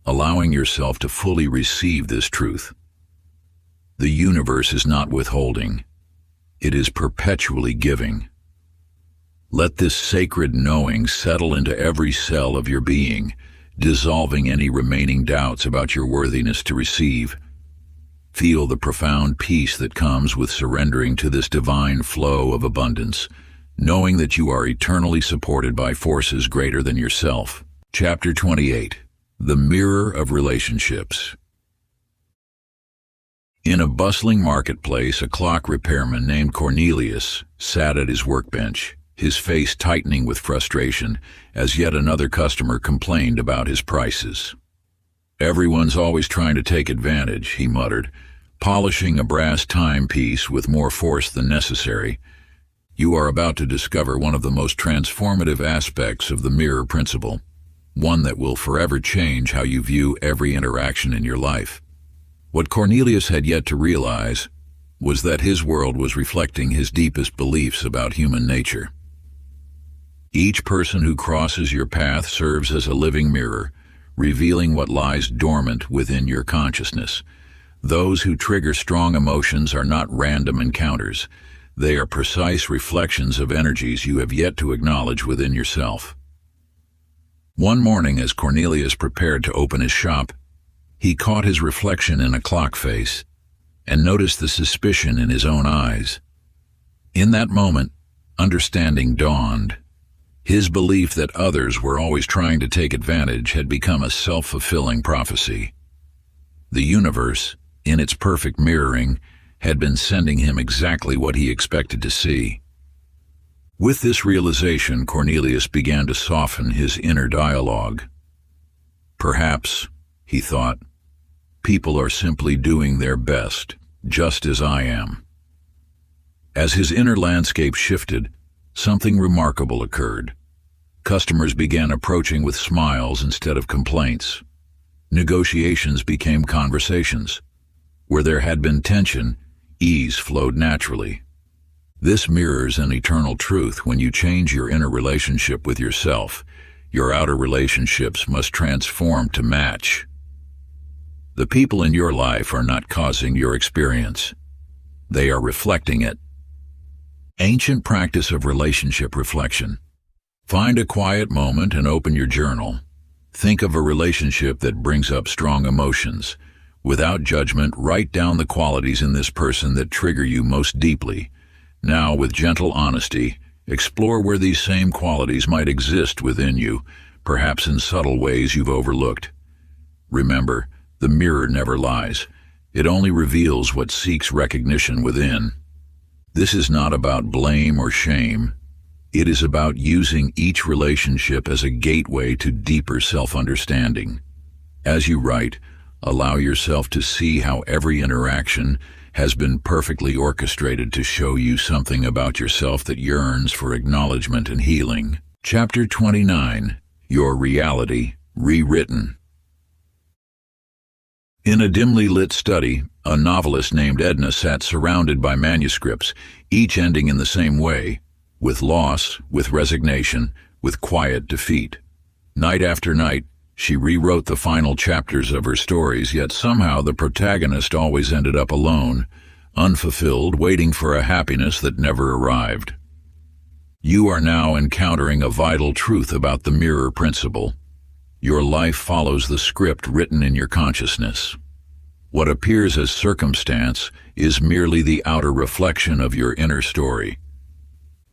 allowing yourself to fully receive this truth. The universe is not withholding. It is perpetually giving. Let this sacred knowing settle into every cell of your being, dissolving any remaining doubts about your worthiness to receive. Feel the profound peace that comes with surrendering to this divine flow of abundance, knowing that you are eternally supported by forces greater than yourself. Chapter 28. The Mirror of Relationships. In a bustling marketplace, a clock repairman named Cornelius sat at his workbench, his face tightening with frustration as yet another customer complained about his prices. "Everyone's always trying to take advantage," he muttered, polishing a brass timepiece with more force than necessary. You are about to discover one of the most transformative aspects of the mirror principle, one that will forever change how you view every interaction in your life. What Cornelius had yet to realize was that his world was reflecting his deepest beliefs about human nature. Each person who crosses your path serves as a living mirror, revealing what lies dormant within your consciousness. Those who trigger strong emotions are not random encounters. They are precise reflections of energies you have yet to acknowledge within yourself. One morning, as Cornelius prepared to open his shop, he caught his reflection in a clock face and noticed the suspicion in his own eyes. In that moment, understanding dawned. His belief that others were always trying to take advantage had become a self-fulfilling prophecy. The universe, in its perfect mirroring, had been sending him exactly what he expected to see. With this realization, Cornelius began to soften his inner dialogue. Perhaps, he thought, people are simply doing their best, just as I am. As his inner landscape shifted, something remarkable occurred. Customers began approaching with smiles instead of complaints. Negotiations became conversations. Where there had been tension, ease flowed naturally. This mirrors an eternal truth. When you change your inner relationship with yourself, your outer relationships must transform to match. The people in your life are not causing your experience. They are reflecting it. Ancient practice of relationship reflection. Find a quiet moment and open your journal. Think of a relationship that brings up strong emotions. Without judgment, write down the qualities in this person that trigger you most deeply. Now, with gentle honesty, explore where these same qualities might exist within you, perhaps in subtle ways you've overlooked. Remember, the mirror never lies. It only reveals what seeks recognition within. This is not about blame or shame. It is about using each relationship as a gateway to deeper self-understanding. As you write, allow yourself to see how every interaction has been perfectly orchestrated to show you something about yourself that yearns for acknowledgement and healing. Chapter 29. Your Reality Rewritten. In a dimly lit study, a novelist named Edna sat surrounded by manuscripts, each ending in the same way, with loss, with resignation, with quiet defeat. Night after night, she rewrote the final chapters of her stories, yet somehow the protagonist always ended up alone, unfulfilled, waiting for a happiness that never arrived. You are now encountering a vital truth about the mirror principle. Your life follows the script written in your consciousness. What appears as circumstance is merely the outer reflection of your inner story.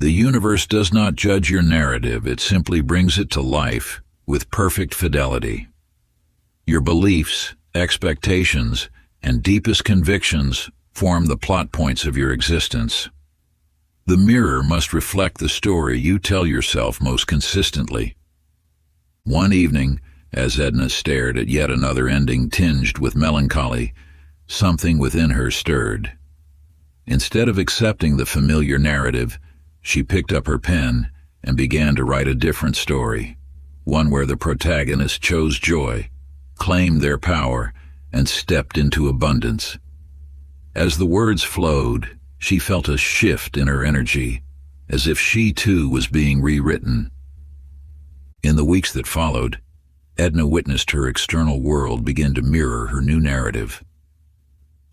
The universe does not judge your narrative, it simply brings it to life with perfect fidelity. Your beliefs, expectations, and deepest convictions form the plot points of your existence. The mirror must reflect the story you tell yourself most consistently. One evening, as Edna stared at yet another ending tinged with melancholy, something within her stirred. Instead of accepting the familiar narrative, she picked up her pen and began to write a different story, one where the protagonist chose joy, claimed their power, and stepped into abundance. As the words flowed, she felt a shift in her energy, as if she too was being rewritten. In the weeks that followed, Edna witnessed her external world begin to mirror her new narrative.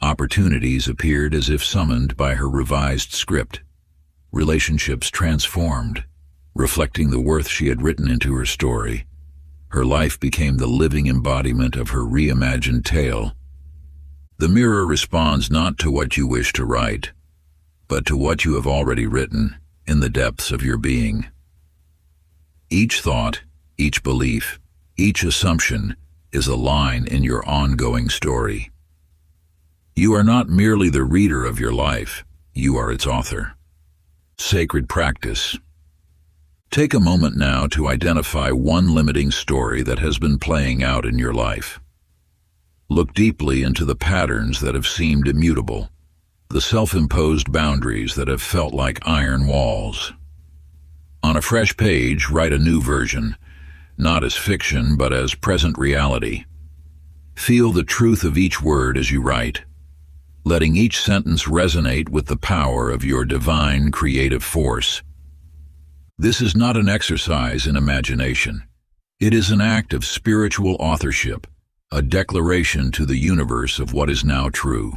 Opportunities appeared as if summoned by her revised script. Relationships transformed, reflecting the worth she had written into her story. Her life became the living embodiment of her reimagined tale. The mirror responds not to what you wish to write, but to what you have already written in the depths of your being. Each thought, each belief, each assumption is a line in your ongoing story. You are not merely the reader of your life, you are its author. Sacred practice. Take a moment now to identify one limiting story that has been playing out in your life. Look deeply into the patterns that have seemed immutable, the self-imposed boundaries that have felt like iron walls. On a fresh page, write a new version, not as fiction but as present reality. Feel the truth of each word as you write, letting each sentence resonate with the power of your divine creative force. This is not an exercise in imagination. It is an act of spiritual authorship, a declaration to the universe of what is now true.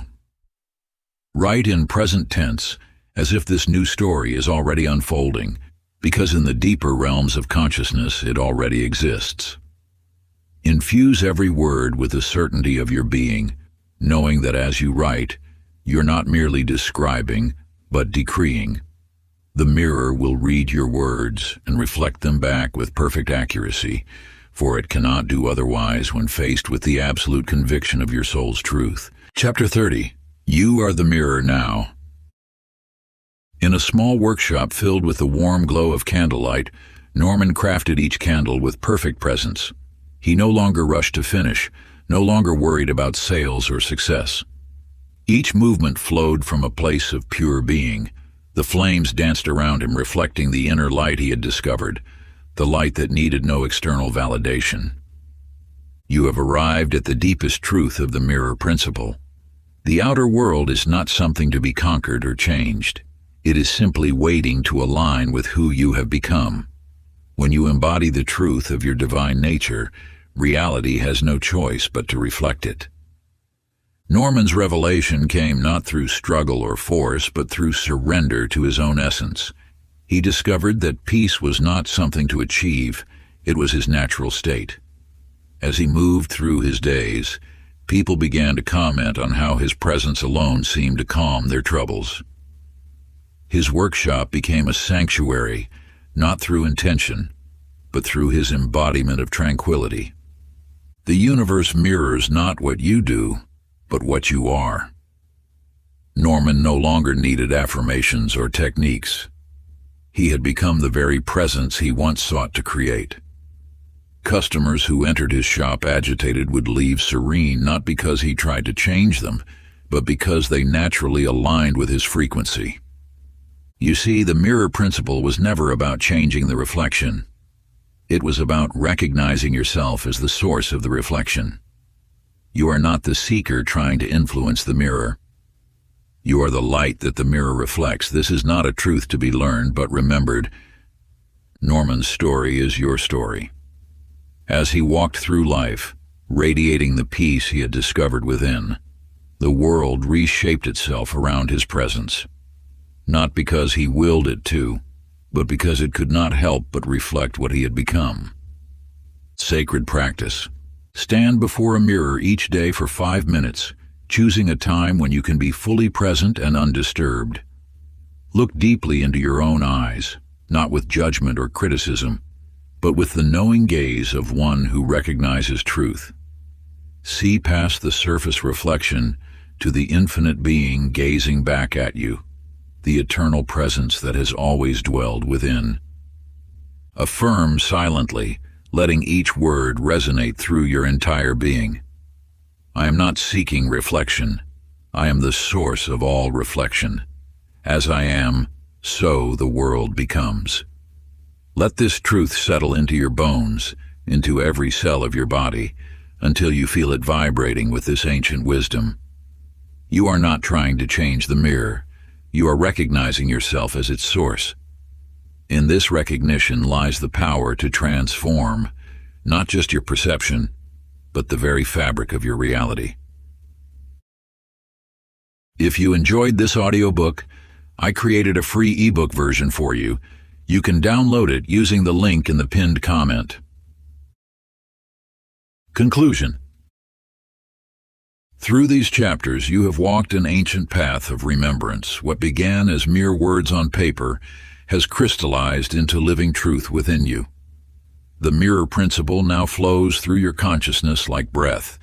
Write in present tense, as if this new story is already unfolding, because in the deeper realms of consciousness it already exists. Infuse every word with the certainty of your being, knowing that as you write, you're not merely describing, but decreeing. The mirror will read your words and reflect them back with perfect accuracy, for it cannot do otherwise when faced with the absolute conviction of your soul's truth. Chapter 30. You are the mirror now. In a small workshop filled with the warm glow of candlelight, Norman crafted each candle with perfect presence. He no longer rushed to finish, no longer worried about sales or success. Each movement flowed from a place of pure being. The flames danced around him, reflecting the inner light he had discovered, the light that needed no external validation. You have arrived at the deepest truth of the mirror principle. The outer world is not something to be conquered or changed. It is simply waiting to align with who you have become. When you embody the truth of your divine nature, reality has no choice but to reflect it. Norman's revelation came not through struggle or force, but through surrender to his own essence. He discovered that peace was not something to achieve, it was his natural state. As he moved through his days, people began to comment on how his presence alone seemed to calm their troubles. His workshop became a sanctuary, not through intention, but through his embodiment of tranquility. The universe mirrors not what you do, but what you are. Norman no longer needed affirmations or techniques. He had become the very presence he once sought to create. Customers who entered his shop agitated would leave serene, not because he tried to change them, but because they naturally aligned with his frequency. You see, the mirror principle was never about changing the reflection. It was about recognizing yourself as the source of the reflection. You are not the seeker trying to influence the mirror. You are the light that the mirror reflects. This is not a truth to be learned, but remembered. Norman's story is your story. As he walked through life, radiating the peace he had discovered within, the world reshaped itself around his presence. Not because he willed it to, but because it could not help but reflect what he had become. Sacred practice. Stand before a mirror each day for 5 minutes, choosing a time when you can be fully present and undisturbed. Look deeply into your own eyes, not with judgment or criticism, but with the knowing gaze of one who recognizes truth. See past the surface reflection to the infinite being gazing back at you, the eternal presence that has always dwelled within. Affirm silently, letting each word resonate through your entire being. I am not seeking reflection. I am the source of all reflection. As I am, so the world becomes. Let this truth settle into your bones, into every cell of your body, until you feel it vibrating with this ancient wisdom. You are not trying to change the mirror. You are recognizing yourself as its source. In this recognition lies the power to transform, not just your perception, but the very fabric of your reality. If you enjoyed this audiobook, I created a free ebook version for you. You can download it using the link in the pinned comment. Conclusion. Through these chapters, you have walked an ancient path of remembrance. What began as mere words on paper has crystallized into living truth within you. The mirror principle now flows through your consciousness like breath,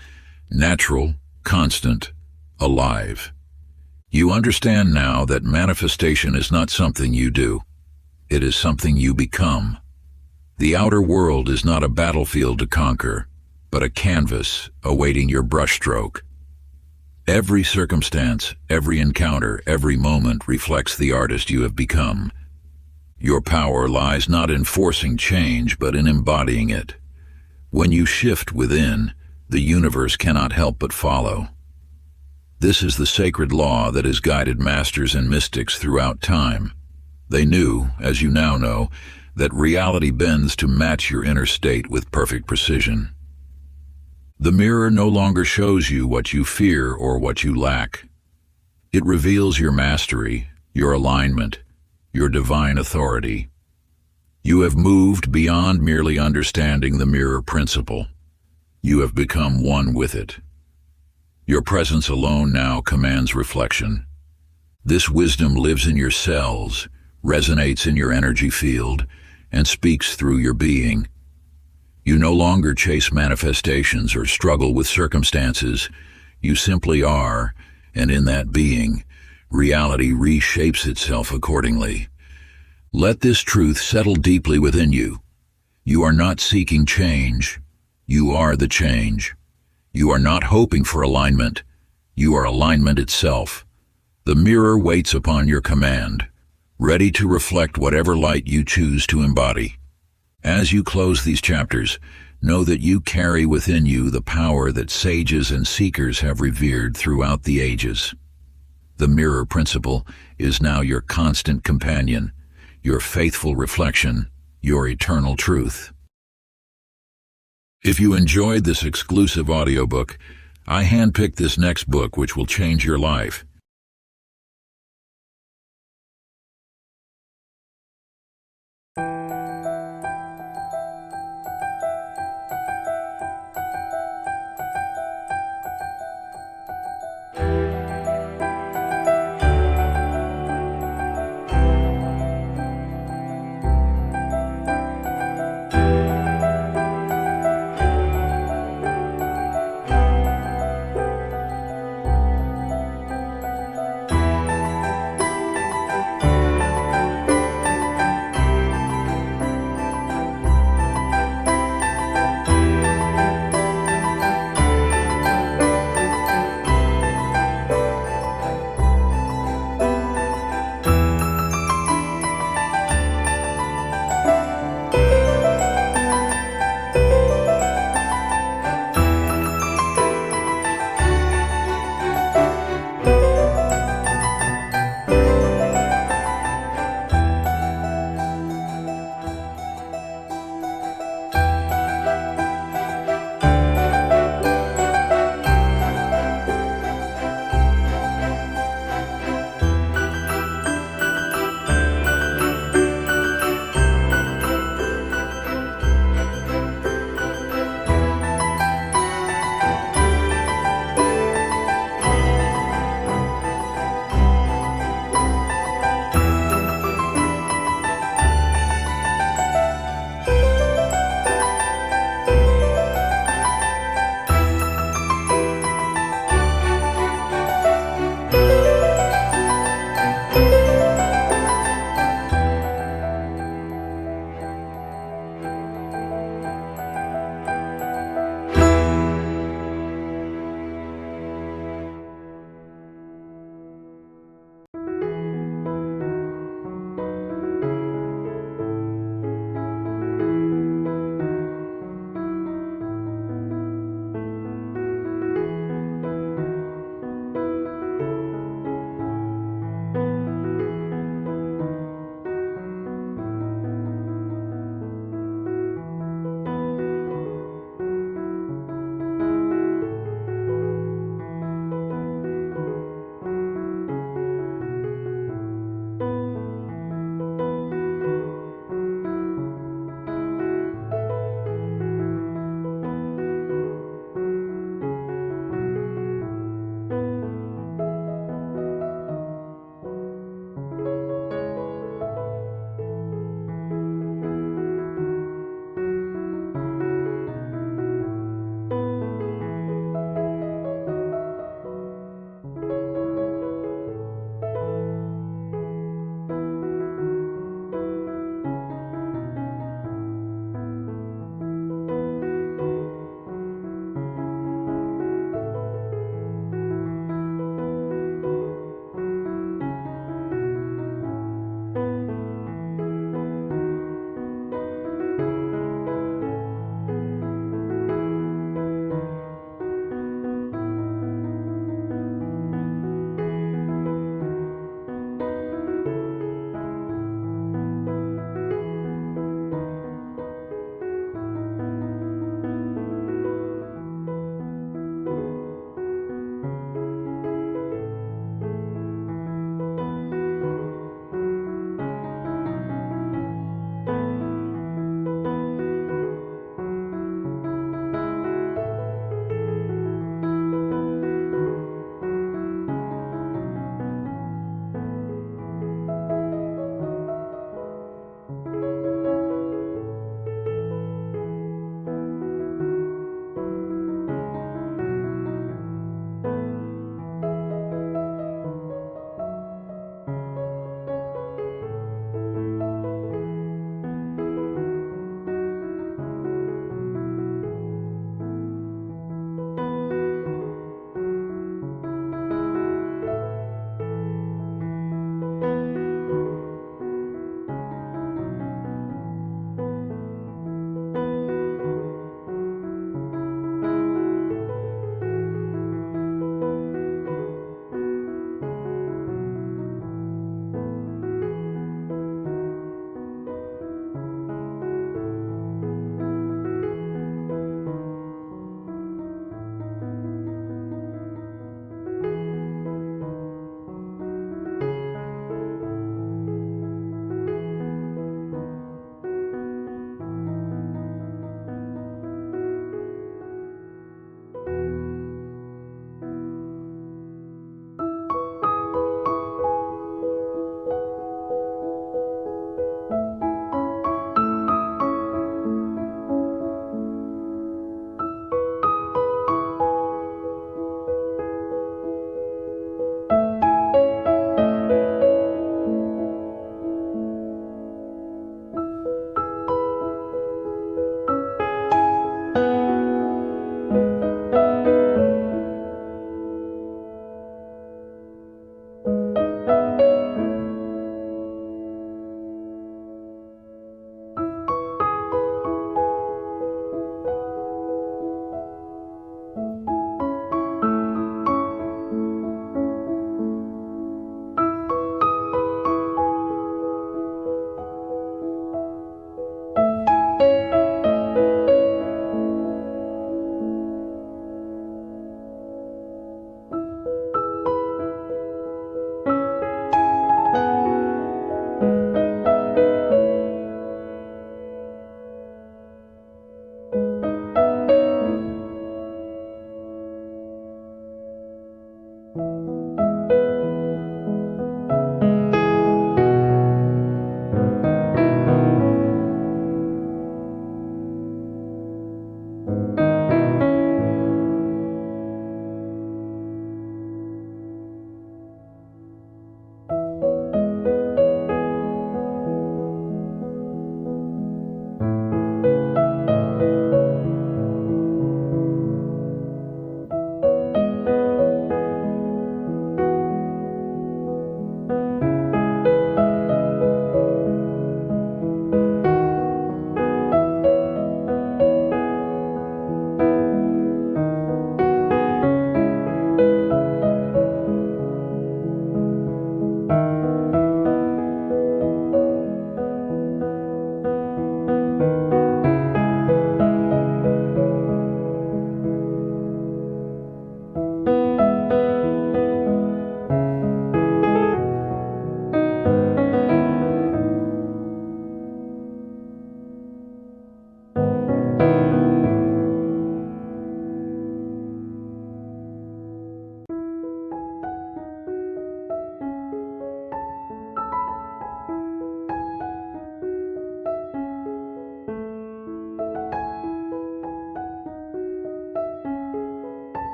natural, constant, alive. You understand now that manifestation is not something you do. It is something you become. The outer world is not a battlefield to conquer, but a canvas awaiting your brushstroke. Every circumstance, every encounter, every moment reflects the artist you have become. Your power lies not in forcing change, but in embodying it. When you shift within, the universe cannot help but follow. This is the sacred law that has guided masters and mystics throughout time. They knew, as you now know, that reality bends to match your inner state with perfect precision. The mirror no longer shows you what you fear or what you lack. It reveals your mastery, your alignment, your divine authority. You have moved beyond merely understanding the mirror principle. You have become one with it. Your presence alone now commands reflection. This wisdom lives in your cells, resonates in your energy field, and speaks through your being. You no longer chase manifestations or struggle with circumstances. You simply are, and in that being, reality reshapes itself accordingly. Let this truth settle deeply within you. You are not seeking change. You are the change. You are not hoping for alignment. You are alignment itself. The mirror waits upon your command, ready to reflect whatever light you choose to embody. As you close these chapters, know that you carry within you the power that sages and seekers have revered throughout the ages. The mirror principle is now your constant companion, your faithful reflection, your eternal truth. If you enjoyed this exclusive audiobook, I handpicked this next book which will change your life.